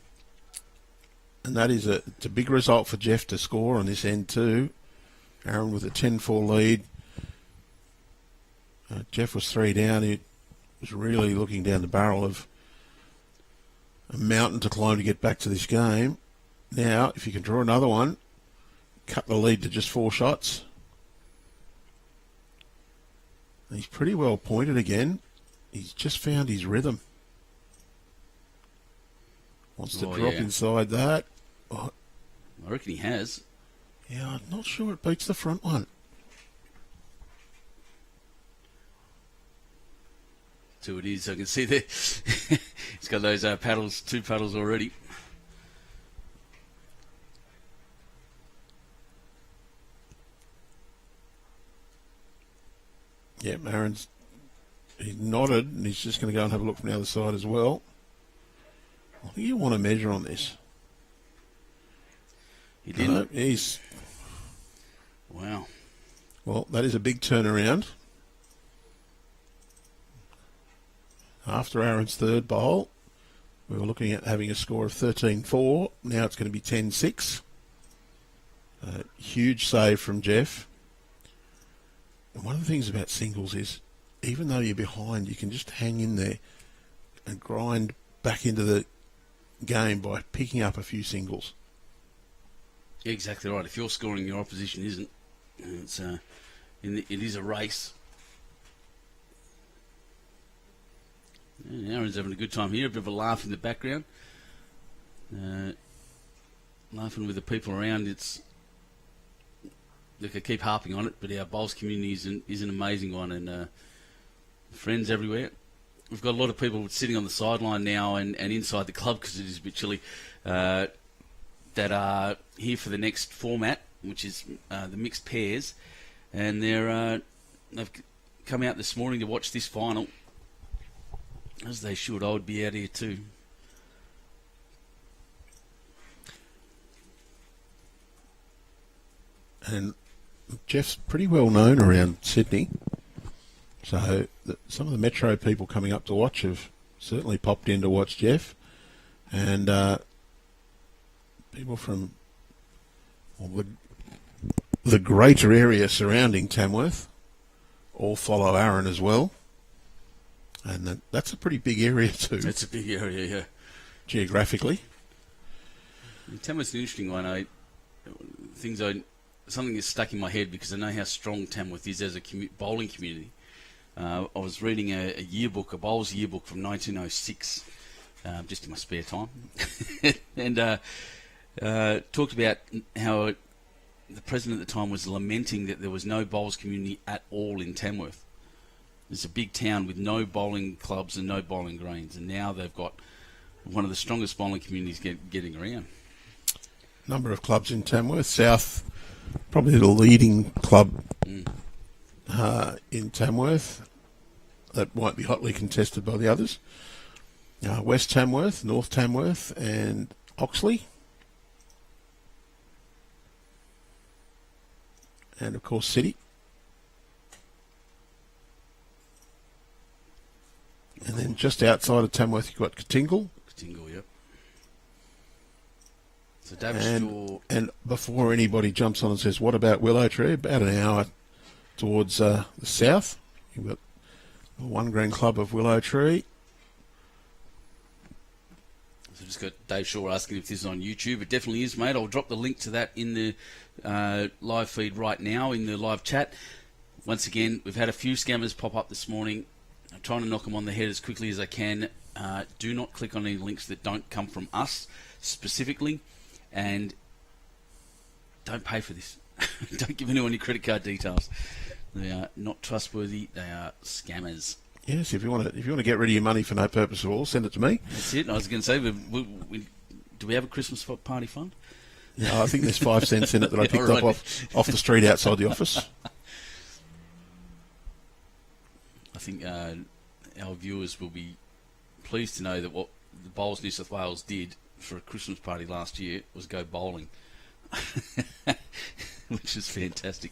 And that is it's a big result for Jeff to score on this end too. Aaron with a 10-4 lead. Jeff was 3 down. He was really looking down the barrel of a mountain to climb to get back to this game. Now, if you can draw another one, cut the lead to just 4 shots. He's pretty well pointed again. He's just found his rhythm. Wants to drop inside that. Oh, I reckon he has. Yeah, I'm not sure it beats the front one. So it is. I can see there. He's got those paddles, 2 paddles already. Yeah, he nodded, and he's just going to go and have a look from the other side as well. I think you want to measure on this. He didn't. He's... Wow. Well, that is a big turnaround. After Aaron's third bowl, we were looking at having a score of 13-4. Now it's going to be 10-6. Huge save from Jeff. And one of the things about singles is, even though you're behind, you can just hang in there and grind back into the game by picking up a few singles. Exactly right. If you're scoring, your opposition isn't. It's it is a race. And Aaron's having a good time here. A bit of a laugh in the background. Laughing with the people around. Look, I keep harping on it, but our bowls community is an amazing one, and friends everywhere. We've got a lot of people sitting on the sideline now and inside the club because it is a bit chilly, that are here for the next format, which is the mixed pairs, and they've come out this morning to watch this final, as they should. I would be out here too. And Jeff's pretty well known around Sydney, so some of the Metro people coming up to watch have certainly popped in to watch Jeff, and people from the greater area surrounding Tamworth all follow Aaron as well, and that's a pretty big area too. It's a big area, yeah. Geographically. Tamworth's an interesting one. Something is stuck in my head because I know how strong Tamworth is as a bowling community. I was reading a bowls yearbook from 1906, just in my spare time, and talked about how the president at the time was lamenting that there was no bowls community at all in Tamworth. It's a big town with no bowling clubs and no bowling greens, and now they've got one of the strongest bowling communities getting around. Number of clubs in Tamworth. South, probably the leading club in Tamworth. That might be hotly contested by the others. West Tamworth, North Tamworth, and Oxley. And, of course, City. And then just outside of Tamworth, you've got Katingle. Katingle, yep. So David and before anybody jumps on and says, what about Willow Tree? About an hour towards the south, you've got the One Green Club of Willow Tree. So just got Dave Shaw asking if this is on YouTube. It definitely is, mate. I'll drop the link to that in the live feed right now, in the live chat. Once again, we've had a few scammers pop up this morning. I'm trying to knock them on the head as quickly as I can. Do not click on any links that don't come from us specifically, and don't pay for this. Don't give anyone your credit card details. They are not trustworthy. They are scammers. Yes, if you want to get rid of your money for no purpose at all, send it to me. That's it. I was going to say, do we have a Christmas party fund? No, I think there's 5 cents in it that I picked up off the street outside the office. I think our viewers will be pleased to know that what the Bowls New South Wales did for a Christmas party last year was go bowling, which is fantastic.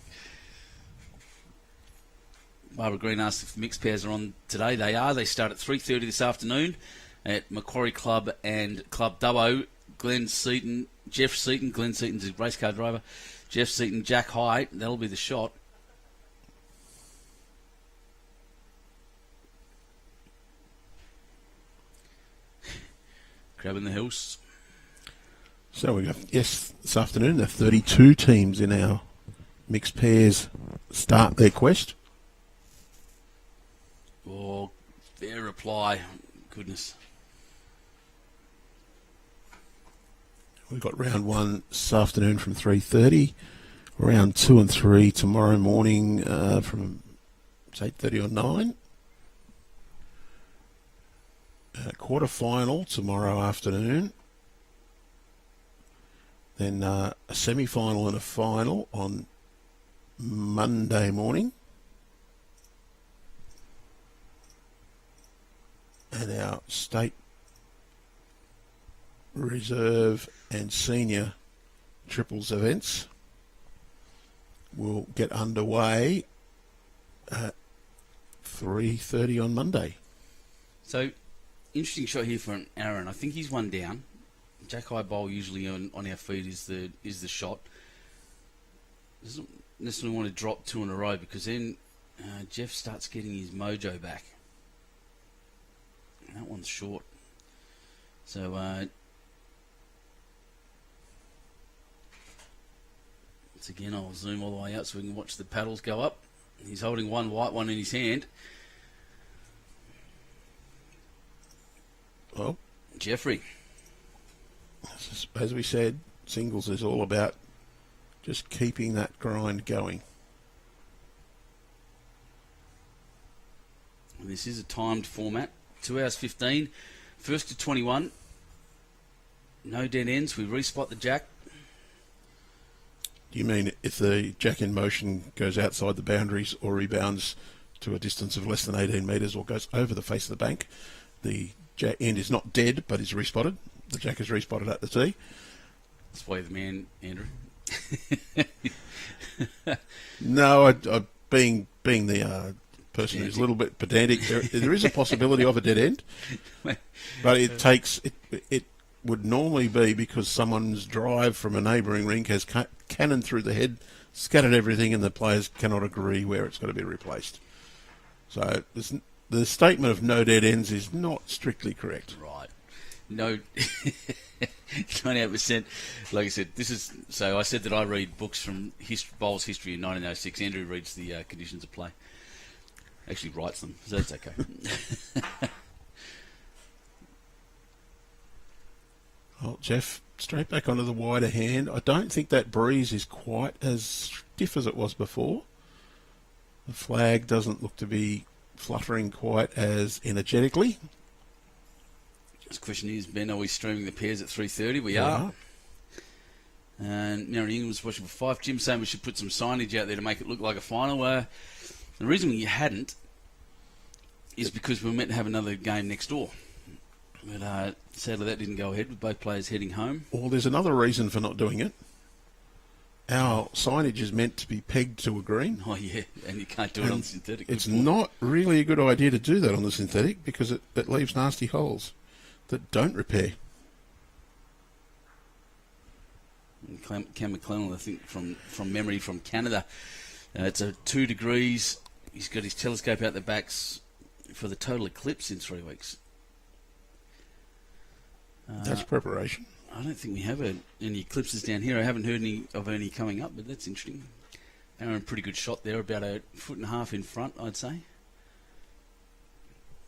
Barbara Green asked if mixed pairs are on today. They are. They start at 3:30 this afternoon at Macquarie Club and Club Dubbo. Jeff Seton, Glenn Seton's a race car driver. Jeff Seton, Jack High. That'll be the shot. Grabbing the hills. So we got, yes, this afternoon, the 32 teams in our mixed pairs start their quest. Oh, fair reply. Goodness. We've got round 1 this afternoon from 3:30. Round 2 and 3 tomorrow morning from 8:30 or 9. Quarter final tomorrow afternoon. Then a semi-final and a final on Monday morning. And our state reserve and senior triples events will get underway at 3:30 on Monday. So, interesting shot here for Aaron. I think he's one down. Jack High Bowl usually on our feet is the shot. Doesn't necessarily want to drop 2 in a row because then Jeff starts getting his mojo back. And that one's short. So once again, I'll zoom all the way out so we can watch the paddles go up. He's holding one white one in his hand. Well, Geoffrey. As we said, singles is all about just keeping that grind going. And this is a timed format. 2 hours 15. First to 21. No dead ends. We respot the jack. Do you mean if the jack in motion goes outside the boundaries or rebounds to a distance of less than 18 metres or goes over the face of the bank, the jack end is not dead but is respotted? The jack is respotted at the tee. That's why the man, Andrew. No, being the person who's a little bit pedantic, there is a possibility of a dead end, but it would normally be because someone's drive from a neighbouring rink has cannoned through the head, scattered everything, and the players cannot agree where it's got to be replaced. So the statement of no dead ends is not strictly correct. Right. No, 98%. Like I said, this is... So I said that I read books from bowls history in 1906. Andrew reads the conditions of play. Actually writes them, so that's okay. Well, Jeff, straight back onto the wider hand. I don't think that breeze is quite as stiff as it was before. The flag doesn't look to be fluttering quite as energetically. The question is, Ben, are we streaming the pairs at 3:30? We are. And Mary England's watching for 5. Jim's saying we should put some signage out there to make it look like a final. The reason we hadn't is because we were meant to have another game next door. But sadly that didn't go ahead with both players heading home. Well, there's another reason for not doing it. Our signage is meant to be pegged to a green. Oh, yeah, and you can't do it on synthetic. It's not really a good idea to do that on the synthetic because it leaves nasty holes that don't repair. And Cam McClellan, I think, from memory from Canada. It's 2 degrees. He's got his telescope out the backs for the total eclipse in 3 weeks. That's preparation. I don't think we have any eclipses down here. I haven't heard any coming up, but that's interesting. Aaron, pretty good shot there, about 1.5 foot in front, I'd say.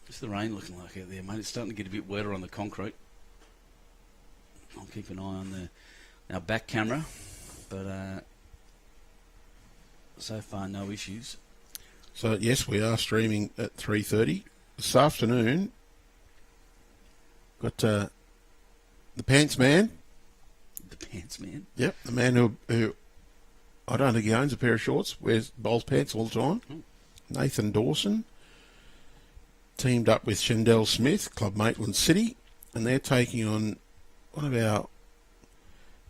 What's the rain looking like out there, mate? It's starting to get a bit wetter on the concrete. I'll keep an eye on our back camera, but so far no issues. So yes, we are streaming at 3:30 this afternoon. Got the Pants Man. The Pants Man. Yep, the man who I don't think he owns a pair of shorts, bowls pants all the time. Nathan Dawson teamed up with Shendell Smith, Club Maitland City, and they're taking on one of our,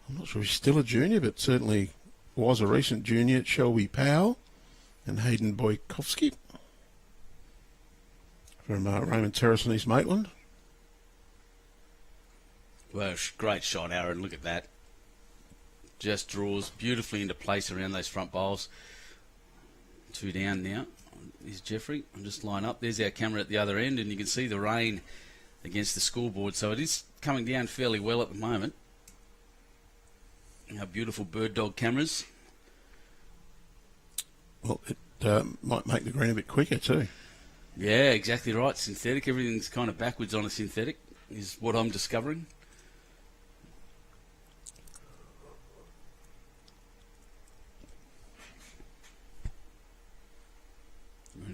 I'm not sure if he's still a junior, but certainly was a recent junior, Shelby Powell and Hayden Boykovsky from Raymond Terrace and East Maitland. Well, great shot, Aaron. Look at that. just draws beautifully into place around those front bowls. 2 down now is Geoffrey. I'll just line up. There's our camera at the other end, and you can see the rain against the scoreboard. So it is coming down fairly well at the moment. Our beautiful bird dog cameras. Well, it might make the green a bit quicker too. Yeah, exactly right. Synthetic. Everything's kind of backwards on a synthetic, is what I'm discovering.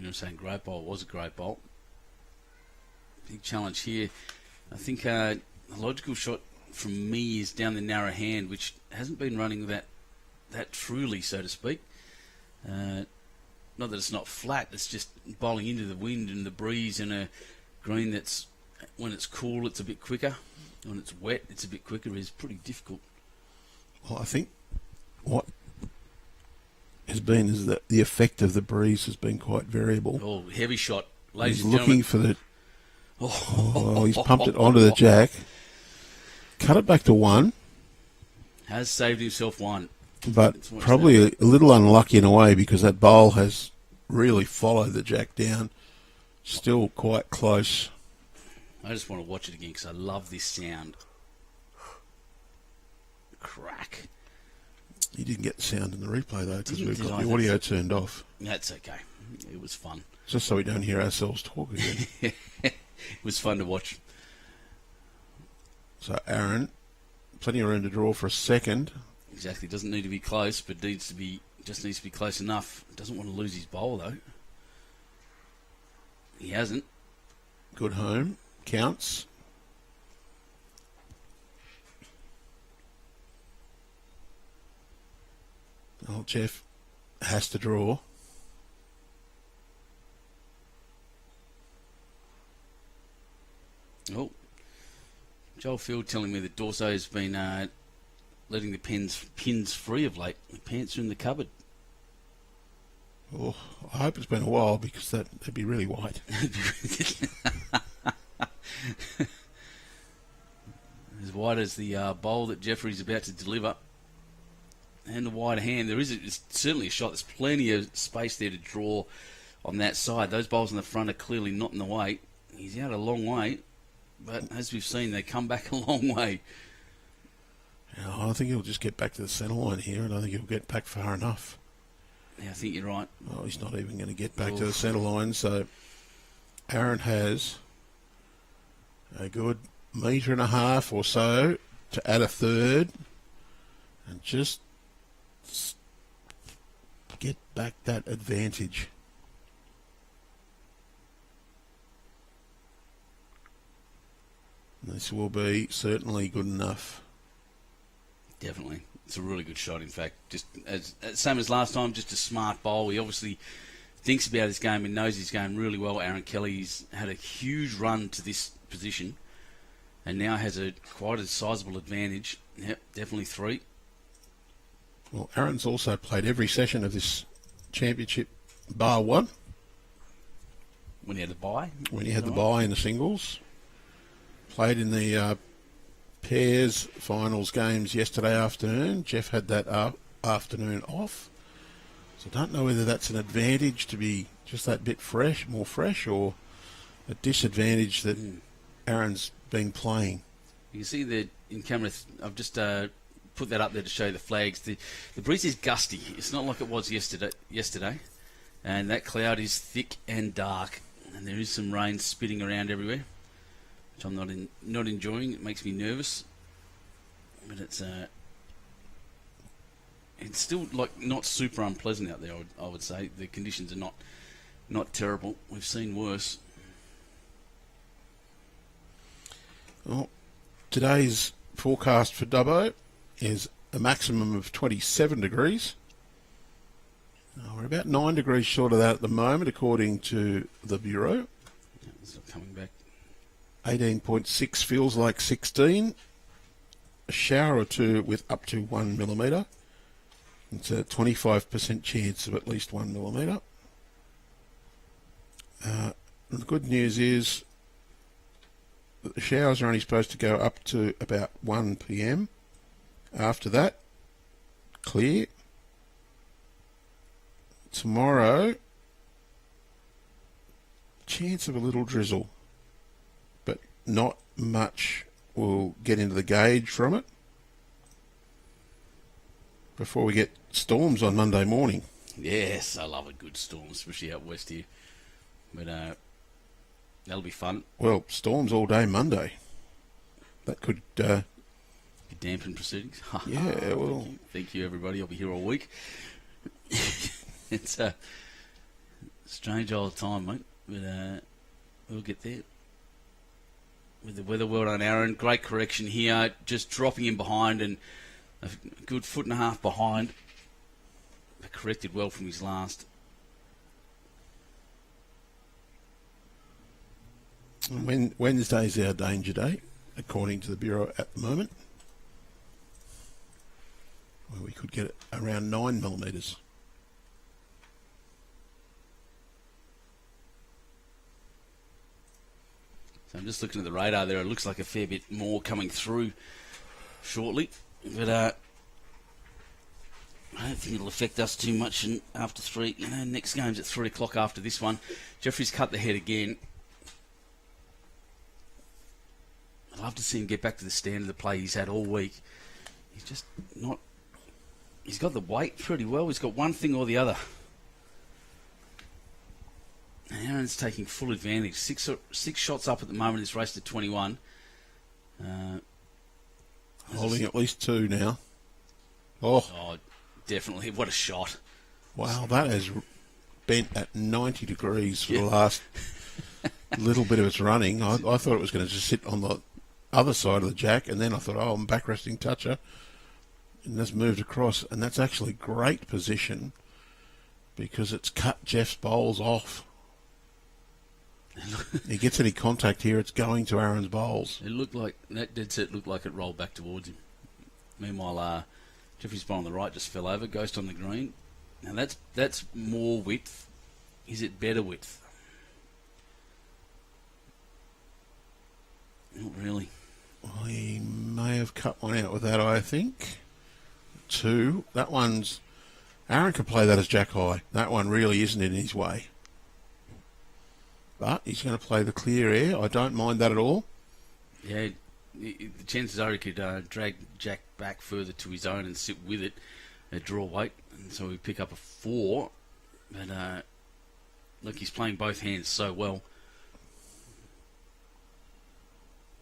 I'm saying great bowl. It was a great bowl. Big challenge here. I think a logical shot from me is down the narrow hand, which hasn't been running that truly, so to speak. Not that it's not flat, it's just bowling into the wind and the breeze in a green that's, when it's cool, it's a bit quicker. When it's wet, it's a bit quicker. Is pretty difficult. Well, I think what has been is that the effect of the breeze has been quite variable. Oh, heavy shot. Ladies He's and looking gentlemen. for the... he's pumped it onto the jack. Cut it back to 1. Has saved himself 1. But probably a little unlucky in a way because that bowl has really followed the jack down. Still quite close. I just want to watch it again because I love this sound. Crack. You didn't get the sound in the replay though because we've Did got I? the audio turned off. That's okay. It was fun. Just so we don't hear ourselves talk again. It was fun to watch. So Aaron, plenty of room to draw for a second. Exactly. Doesn't need to be close, but needs to be close enough. Doesn't want to lose his bowl though. He hasn't. Good home. Counts. Oh, Jeff has to draw. Oh, Joel Field telling me that Dorso's been letting the pins free of late. The pants are in the cupboard. Oh, I hope it's been a while because that'd be really white. As white as the bowl that Geoffrey's about to deliver. And the wide hand, it's certainly a shot. There's plenty of space there to draw on that side. Those bowls in the front are clearly not in the way. He's out a long way, but as we've seen, they come back a long way. I think he'll just get back to the centre line here, and I think he'll get back far enough. Yeah, I think you're right. Oh, he's not even going to get back to the centre line, so Aaron has a good 1.5 metres or so to add a third, and just get back that advantage. This will be certainly good enough. Definitely. It's a really good shot, in fact. Just same as last time, just a smart bowl. He obviously thinks about his game and knows his game really well. Aaron Kelly's had a huge run to this position and now has quite a sizable advantage. Yep, definitely 3. Well, Aaron's also played every session of this championship bar 1. When he had the bye? When he had the bye in the singles. Played in the pairs finals games yesterday afternoon. Jeff had that afternoon off. So I don't know whether that's an advantage to be just that bit more fresh, or a disadvantage that Aaron's been playing. You can see that in camera. I've just put that up there to show the flags. The breeze is gusty. It's not like it was yesterday. And that cloud is thick and dark. And there is some rain spitting around everywhere, which I'm not enjoying. It makes me nervous, but it's still not super unpleasant out there. I would say the conditions are not terrible. We've seen worse. Well, today's forecast for Dubbo is a maximum of 27 degrees. We're about 9 degrees short of that at the moment, according to the Bureau. Yeah, it's not coming back. 18.6 feels like 16. A shower or two with up to 1 millimetre. It's a 25% chance of at least 1 millimetre. The good news is that the showers are only supposed to go up to about 1 p.m. After that, clear. Tomorrow, chance of a little drizzle, but not much will get into the gauge from it before we get storms on Monday morning. Yes, I love a good storm, especially out west here. But that'll be fun. Well, storms all day Monday. That could... dampen proceedings. Yeah, well... Thank you, everybody. I'll be here all week. It's a strange old time, mate. But we'll get there. With the weather well done, Aaron. Great correction here. Just dropping in behind and a good 1.5 feet behind. But corrected well from his last. Wednesday's our danger day, according to the Bureau at the moment. Where we could get it around 9 millimetres. So I'm just looking at the radar there. It looks like a fair bit more coming through shortly. But I don't think it'll affect us too much after 3. Next game's at 3 o'clock after this one. Geoffrey's cut the head again. I'd love to see him get back to the standard of play he's had all week. He's just not... He's got the weight pretty well. He's got one thing or the other. And Aaron's taking full advantage. Six shots up at the moment. He's raced to 21. Holding at least 2 now. Oh, definitely. What a shot. Wow, that has bent at 90 degrees for the last little bit of its running. I thought it was going to just sit on the other side of the jack, and then I thought, I'm back resting toucher. And that's moved across, and that's actually great position because it's cut Jeff's bowls off. He gets any contact here, it's going to Aaron's bowls. It looked like that dead set looked like it rolled back towards him. Meanwhile, Geoffrey's bowl on the right just fell over, ghost on the green. Now that's more width. Is it better width? Not really. Well, he may have cut one out with that, I think. 2. That one's... Aaron could play that as jack high. That one really isn't in his way. But he's going to play the clear air. I don't mind that at all. Yeah, the chances are he could drag jack back further to his own and sit with it, draw weight, and so we pick up a 4. But look, he's playing both hands so well.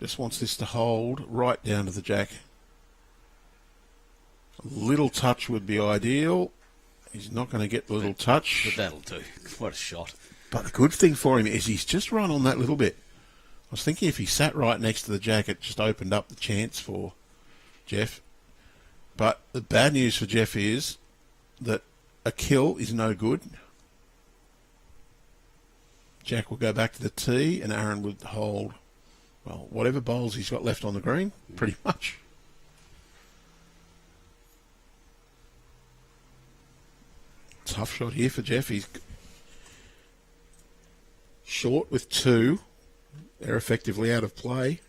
Just wants this to hold right down to the jack. A little touch would be ideal. He's not going to get the little touch. But that'll do. What a shot. But the good thing for him is he's just run on that little bit. I was thinking if he sat right next to the jack, it just opened up the chance for Geoff. But the bad news for Geoff is that a kill is no good. Jack will go back to the tee and Aaron would hold, well, whatever bowls he's got left on the green, pretty much. Tough shot here for Geoff. He's short with 2. They're effectively out of play.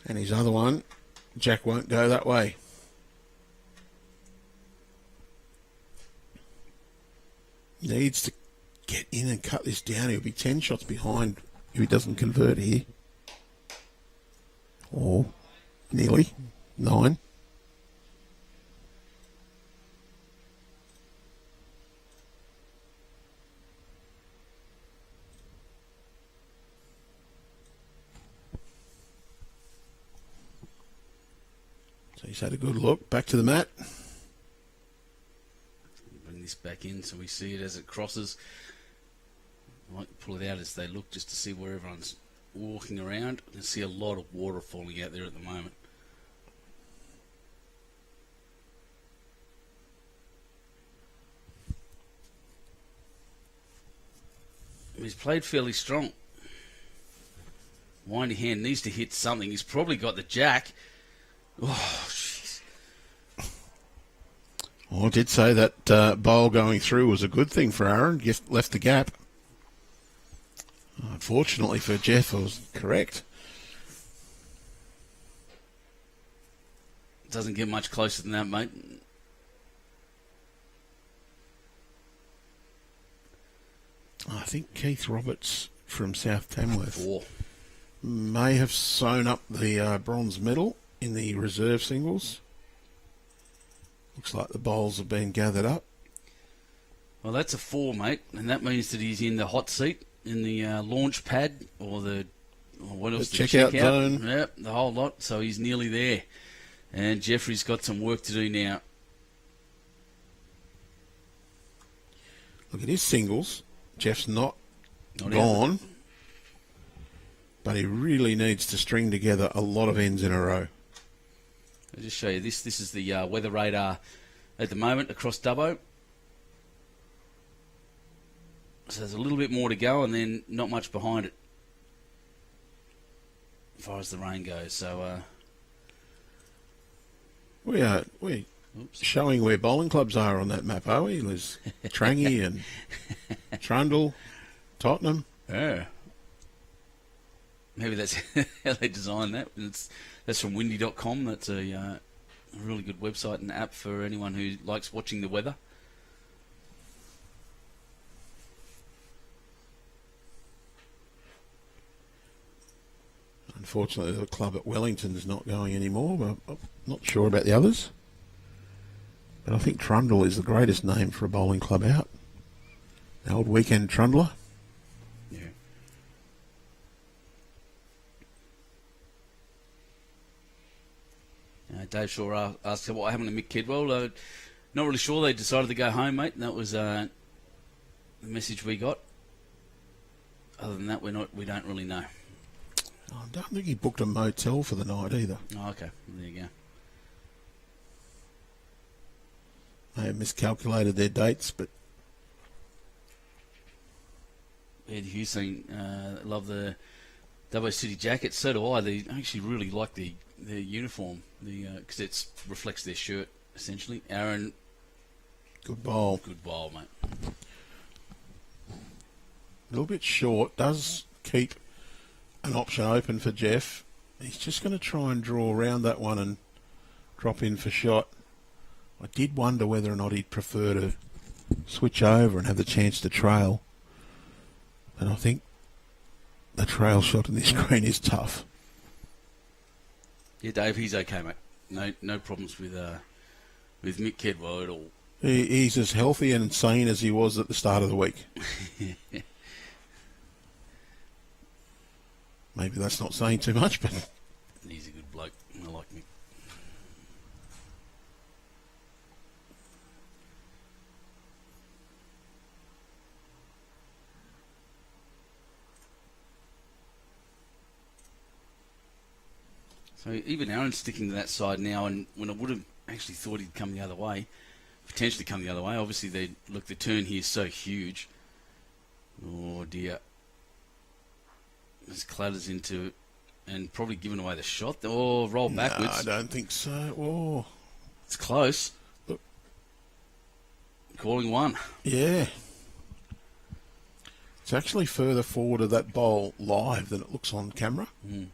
And his other one, Jack won't go that way. Needs to get in and cut this down. He'll be 10 shots behind if he doesn't convert here. Or nearly 9. So he's had a good look. Back to the mat. Bring this back in so we see it as it crosses. I might pull it out as they look just to see where everyone's walking around. You can see a lot of water falling out there at the moment. He's played fairly strong. Windy hand needs to hit something. He's probably got the jack. Oh, jeez. Well, I did say that bowl going through was a good thing for Aaron. Just left the gap. Unfortunately for Geoff, I was correct. Doesn't get much closer than that, mate. I think Keith Roberts from South Tamworth 4. may have sewn up the bronze medal in the reserve singles. Looks like the bowls have been gathered up. Well, that's a 4, mate, and that means that he's in the hot seat, in the launch pad, or what else? The checkout zone. Yep, the whole lot. So he's nearly there. And Geoffrey's got some work to do now. Look at his singles. Jeff's not Not gone, out. but he really needs to string together a lot of ends in a row. I'll just show you this. This is the weather radar at the moment across Dubbo. So there's a little bit more to go, and then not much behind it, as far as the rain goes. So We're showing where bowling clubs are on that map, are we? There's Trangie and Trundle, Tottenham. yeah, maybe that's how they designed that. That's from windy.com. That's a really good website and app for anyone who likes watching the weather. Unfortunately, the club at Wellington is not going anymore. But I'm not sure about the others. But I think Trundle is the greatest name for a bowling club out. The old weekend Trundler. Yeah. Dave Shaw asked what happened to Mick Kidwell. Not really sure. They decided to go home, mate. And that was the message we got. Other than that, we don't really know. I don't think he booked a motel for the night either. Oh, okay. There you go. They have miscalculated their dates, but Ed Hussein, love the Dubbo City jackets. So do I. They actually really like their uniform, because it reflects their shirt essentially. Aaron, good bowl. good bowl, mate. A little bit short. Does keep an option open for Jeff. He's just going to try and draw around that one and drop in for shot. I did wonder whether or not he'd prefer to switch over and have the chance to trail. And I think the trail shot in this green is tough. Yeah, Dave, he's okay, mate. No problems with Mick Kedwell at all. He's as healthy and sane as he was at the start of the week. Maybe that's not saying too much, but He's a good bloke. I like Mick. So even Aaron's sticking to that side now, and when I would have actually thought he'd come the other way, potentially come the other way. Obviously, the turn here is so huge. Oh dear. This clatters into, and probably giving away the shot. Oh, roll backwards. No, I don't think so. Oh, It's close. Look. Calling one. yeah. It's actually further forward of that bowl live than it looks on camera. Mm.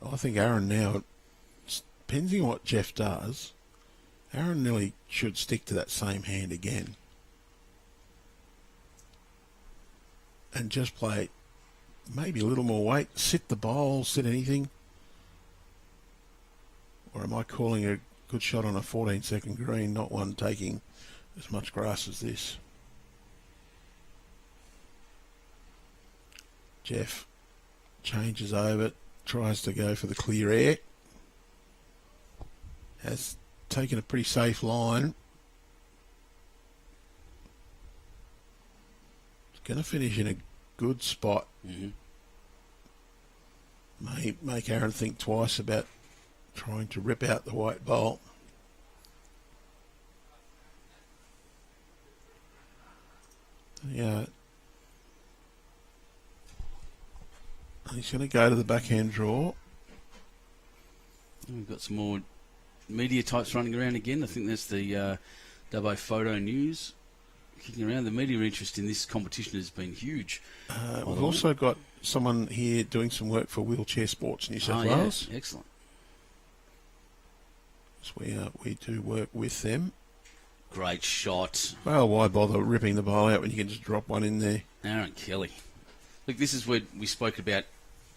I think Aaron now, depending on what Jeff does, Aaron nearly should stick to that same hand again. And just play maybe a little more weight, sit the bowl, sit anything. Or am I calling a good shot on a 14-second green, not one taking as much grass as this? Jeff changes over, tries to go for the clear air. Has taken a pretty safe line. It's going to finish in a good spot. Mm-hmm. May make Aaron think twice about trying to rip out the white bowl. Yeah. He's going to go to the backhand draw. We've got some more media types running around again. I think that's the Dubbo Photo News kicking around. The media interest in this competition has been huge. We've also got someone here doing some work for Wheelchair Sports New South Wales. Yeah. Excellent. So we do work with them. Great shot. Well, why bother ripping the bowl out when you can just drop one in there? Aaron Kelly. Look, this is where we spoke about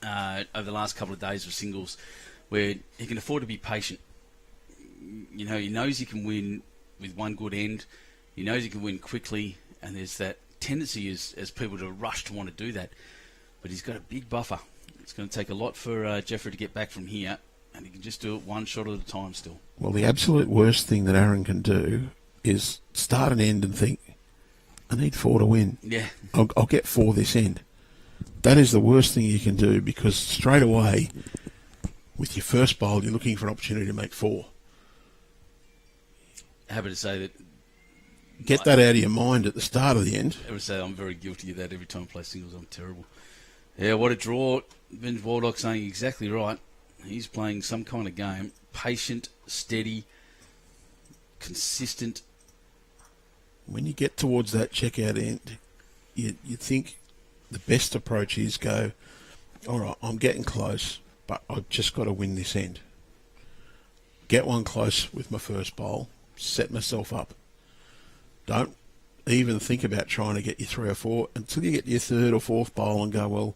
over the last couple of days of singles, where he can afford to be patient. You know, he knows he can win with one good end. He knows he can win quickly, and there's that tendency as people to rush to want to do that. But he's got a big buffer. It's going to take a lot for Geoffrey to get back from here, and he can just do it one shot at a time still. Well, the absolute worst thing that Aaron can do is start an end and think, I need 4 to win. Yeah. I'll get 4 this end. That is the worst thing you can do, because straight away, with your first bowl, you're looking for an opportunity to make 4. Happy to say that. Get that out of your mind at the start of the end. I would say I'm very guilty of that every time I play singles. I'm terrible. Yeah, what a draw. Vince Waldock saying exactly right. He's playing some kind of game. Patient, steady, consistent. When you get towards that checkout end, you think the best approach is go, all right, I'm getting close, but I've just got to win this end. Get one close with my first bowl, set myself up. Don't even think about trying to get your 3 or 4 until you get your 3rd or 4th bowl and go, well,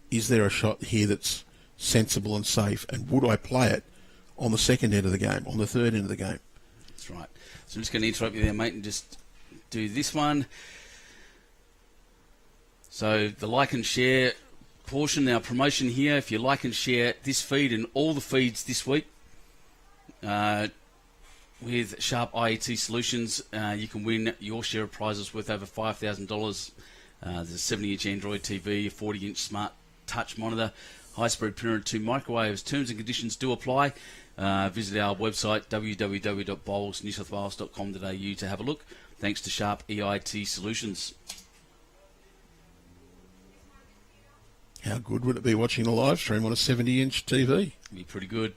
is there a shot here that's sensible and safe, and would I play it on the 2nd end of the game, on the 3rd end of the game? That's right. So I'm just going to interrupt you there, mate, and just do this one. So the like and share portion, our promotion here, if you like and share this feed and all the feeds this week, with Sharp IET Solutions, you can win your share of prizes worth over $5,000. There's a 70-inch Android TV, a 40-inch smart touch monitor, high-speed printer and 2 microwaves. Terms and conditions do apply. Visit our website, www.bowlsnewsouthwales.com.au, to have a look. Thanks to Sharp EIT Solutions. How good would it be watching a live stream on a 70-inch TV? Be pretty good.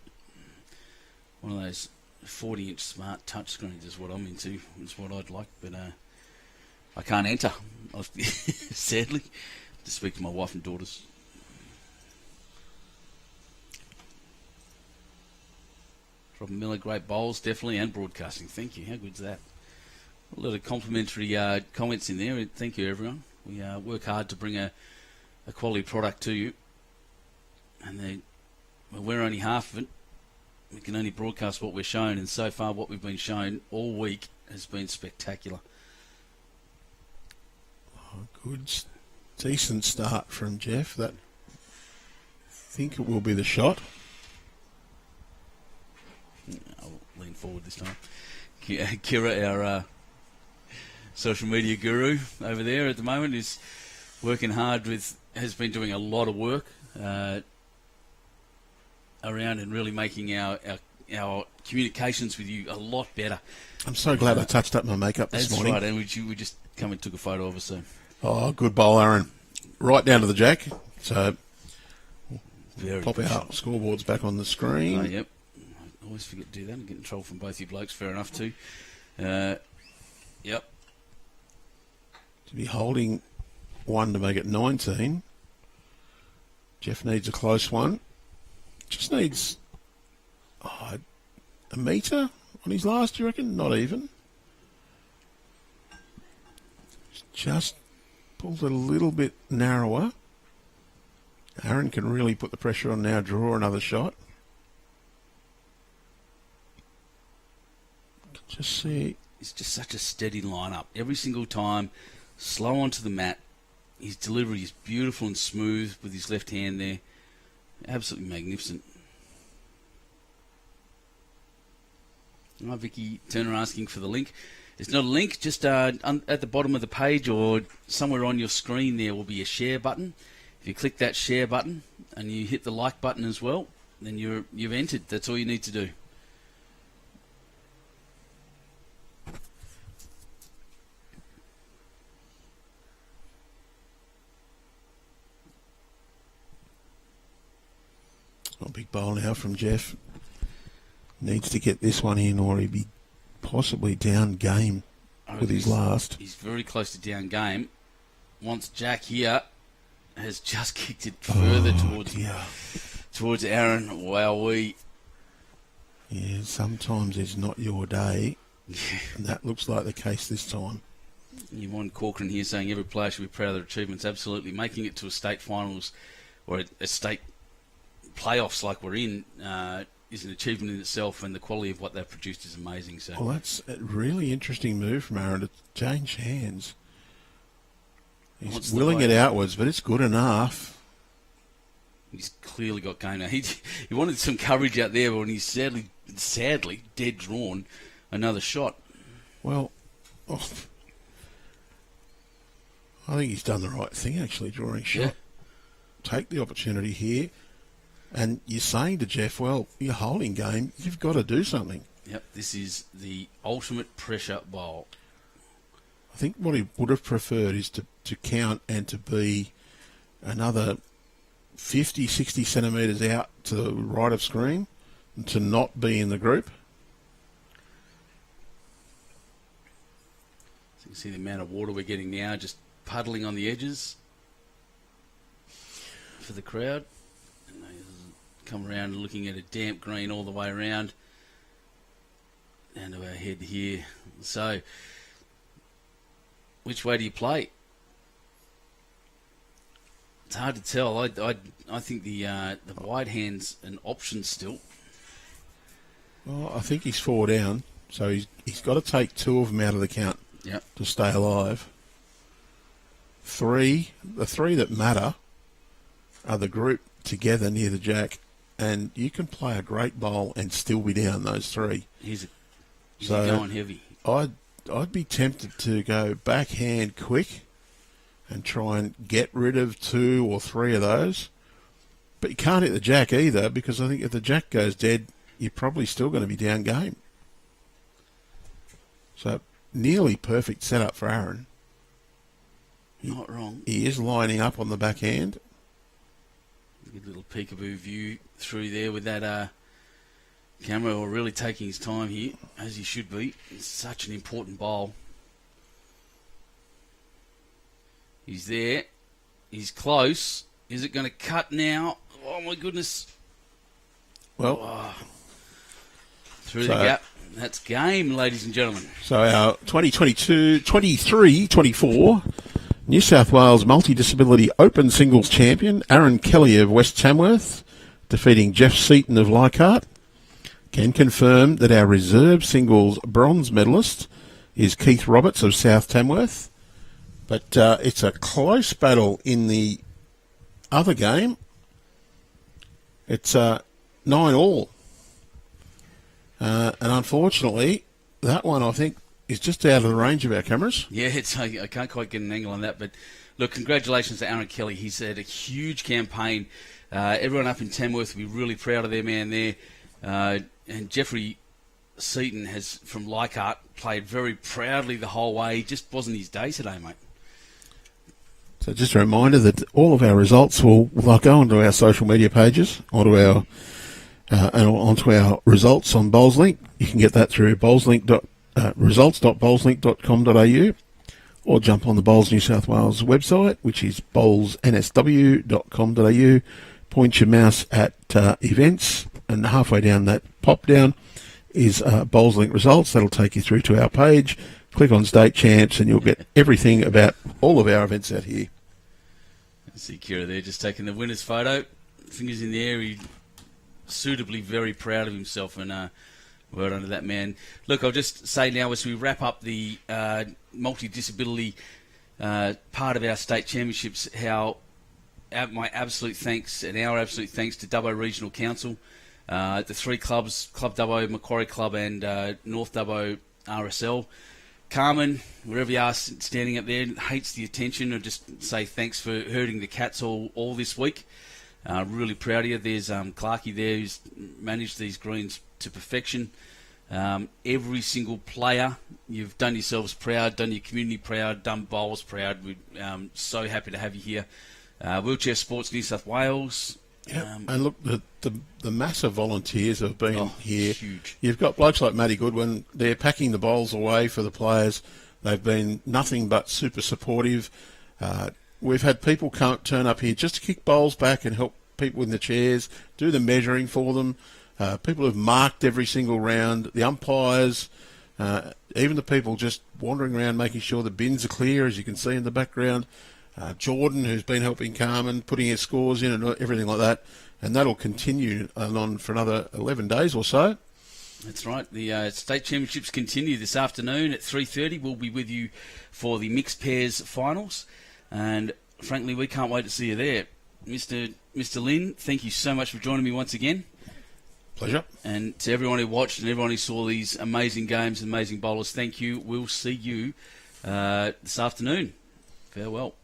One of those 40-inch smart touch screens is what I'm into. It's what I'd like, but I can't enter, sadly, to speak to my wife and daughters. Rob Miller, great bowls, definitely, and broadcasting. Thank you. How good's that? A lot of complimentary comments in there. Thank you, everyone. We work hard to bring a quality product to you, and we're only half of it. We can only broadcast what we're shown, and so far what we've been shown all week has been spectacular. Oh, good, decent start from Jeff. That, I think it will be the shot. I'll lean forward this time. Kira, our social media guru over there at the moment, is working hard has been doing a lot of work around and really making our communications with you a lot better. I'm so glad I touched up my makeup this morning. That's right, and we just come and took a photo of us. So. Oh, good bowl, Aaron. Right down to the jack. So, Very pop our scoreboards back on the screen. Oh, yep. I always forget to do that. I'm getting trolled from both you blokes. Fair enough, too. Yep. To be holding one to make it 19. Jeff needs a close one. Just needs a metre on his last, you reckon? Not even. Just pulled it a little bit narrower. Aaron can really put the pressure on now, draw another shot. Just see. It's just such a steady lineup. Every single time, slow onto the mat. His delivery is beautiful and smooth with his left hand there. Absolutely magnificent. All right, Vicky Turner asking for the link. There's not a link, just at the bottom of the page or somewhere on your screen there will be a share button. If you click that share button and you hit the like button as well, then you've entered. That's all you need to do. A big bowl now from Jeff. Needs to get this one in or he'd be possibly down game with his last. He's very close to down game. Once Jack here has just kicked it further towards Aaron. Wow, Yeah, sometimes it's not your day, and that looks like the case this time. You want Corcoran here saying every player should be proud of their achievements. Absolutely. Making it to a state finals or a state playoffs like we're in is an achievement in itself, and the quality of what they've produced is amazing. So, well, that's a really interesting move from Aaron to change hands. He's willing it outwards, but it's good enough. He's clearly got game now. He wanted some coverage out there, but when he's sadly dead drawn, another shot. Well, I think he's done the right thing, actually, drawing shot. Yeah. Take the opportunity here. And you're saying to Jeff, well, you're holding game, you've got to do something. Yep, this is the ultimate pressure bowl. I think what he would have preferred is to count and to be another 50, 60 centimetres out to the right of screen and to not be in the group. So you can see the amount of water we're getting now, just puddling on the edges for the crowd. And they come around looking at a damp green all the way around down to our head here. So, which way do you play? It's hard to tell. I think the wide hand's an option still. Well, I think he's 4 down, so he's got to take 2 of them out of the count to stay alive. The 3 that matter are the group together near the jack, and you can play a great bowl and still be down those 3. He's going heavy. I'd be tempted to go backhand quick and try and get rid of 2 or 3 of those. But you can't hit the jack either, because I think if the jack goes dead, you're probably still going to be down game. So nearly perfect setup for Aaron. Not wrong. He is lining up on the backhand. Good little peekaboo view through there with that camera, or really taking his time here, as he should be. It's such an important bowl. He's there. He's close. Is it going to cut now? Oh, my goodness. Well, through the gap. That's game, ladies and gentlemen. So our 2023-24 New South Wales Multi-Disability Open Singles Champion, Aaron Kelly of West Tamworth, defeating Jeff Seton of Leichhardt, can confirm that our reserve singles bronze medalist is Keith Roberts of South Tamworth. But it's a close battle in the other game. It's 9-all. And unfortunately, that one, I think, is just out of the range of our cameras. Yeah, I can't quite get an angle on that. But, look, congratulations to Aaron Kelly. He's had a huge campaign. Everyone up in Tamworth will be really proud of their man there. And Geoffrey Seton has, from Leichhardt, played very proudly the whole way. He just wasn't his day today, mate. So just a reminder that all of our results will go onto our social media pages, onto our results on BowlsLink. You can get that through results.bowlslink.com.au, or jump on the Bowls New South Wales website, which is bowlsnsw.com.au. Point your mouse at events, and halfway down that pop down is BowlsLink results. That'll take you through to our page. Click on State Champs, and you'll get everything about all of our events out here. I see Kira there just taking the winner's photo. Fingers in the air. He's suitably very proud of himself, and well done to that man. Look, I'll just say now as we wrap up the multi-disability part of our state championships, how my absolute thanks and our absolute thanks to Dubbo Regional Council, the 3 clubs, Club Dubbo, Macquarie Club and North Dubbo RSL. Carmen, wherever you are standing up there, hates the attention, or just say thanks for herding the cats all this week. Really proud of you. There's Clarkey there who's managed these greens to perfection. Every single player, you've done yourselves proud, done your community proud, done bowls proud. We're so happy to have you here. Wheelchair Sports New South Wales. Yeah, and look, the massive volunteers have been here. Huge. You've got blokes like Matty Goodwin. They're packing the bowls away for the players. They've been nothing but super supportive. We've had people turn up here just to kick bowls back and help people in the chairs, do the measuring for them. people who've marked every single round, the umpires, even the people just wandering around making sure the bins are clear, as you can see in the background. Jordan, who's been helping Carmen, putting his scores in and everything like that. And that'll continue on for another 11 days or so. That's right. The state championships continue this afternoon at 3:30. We'll be with you for the mixed pairs finals. And frankly, we can't wait to see you there. Mr. Lynn, thank you so much for joining me once again. Pleasure. And to everyone who watched and everyone who saw these amazing games and amazing bowlers, thank you. We'll see you this afternoon. Farewell.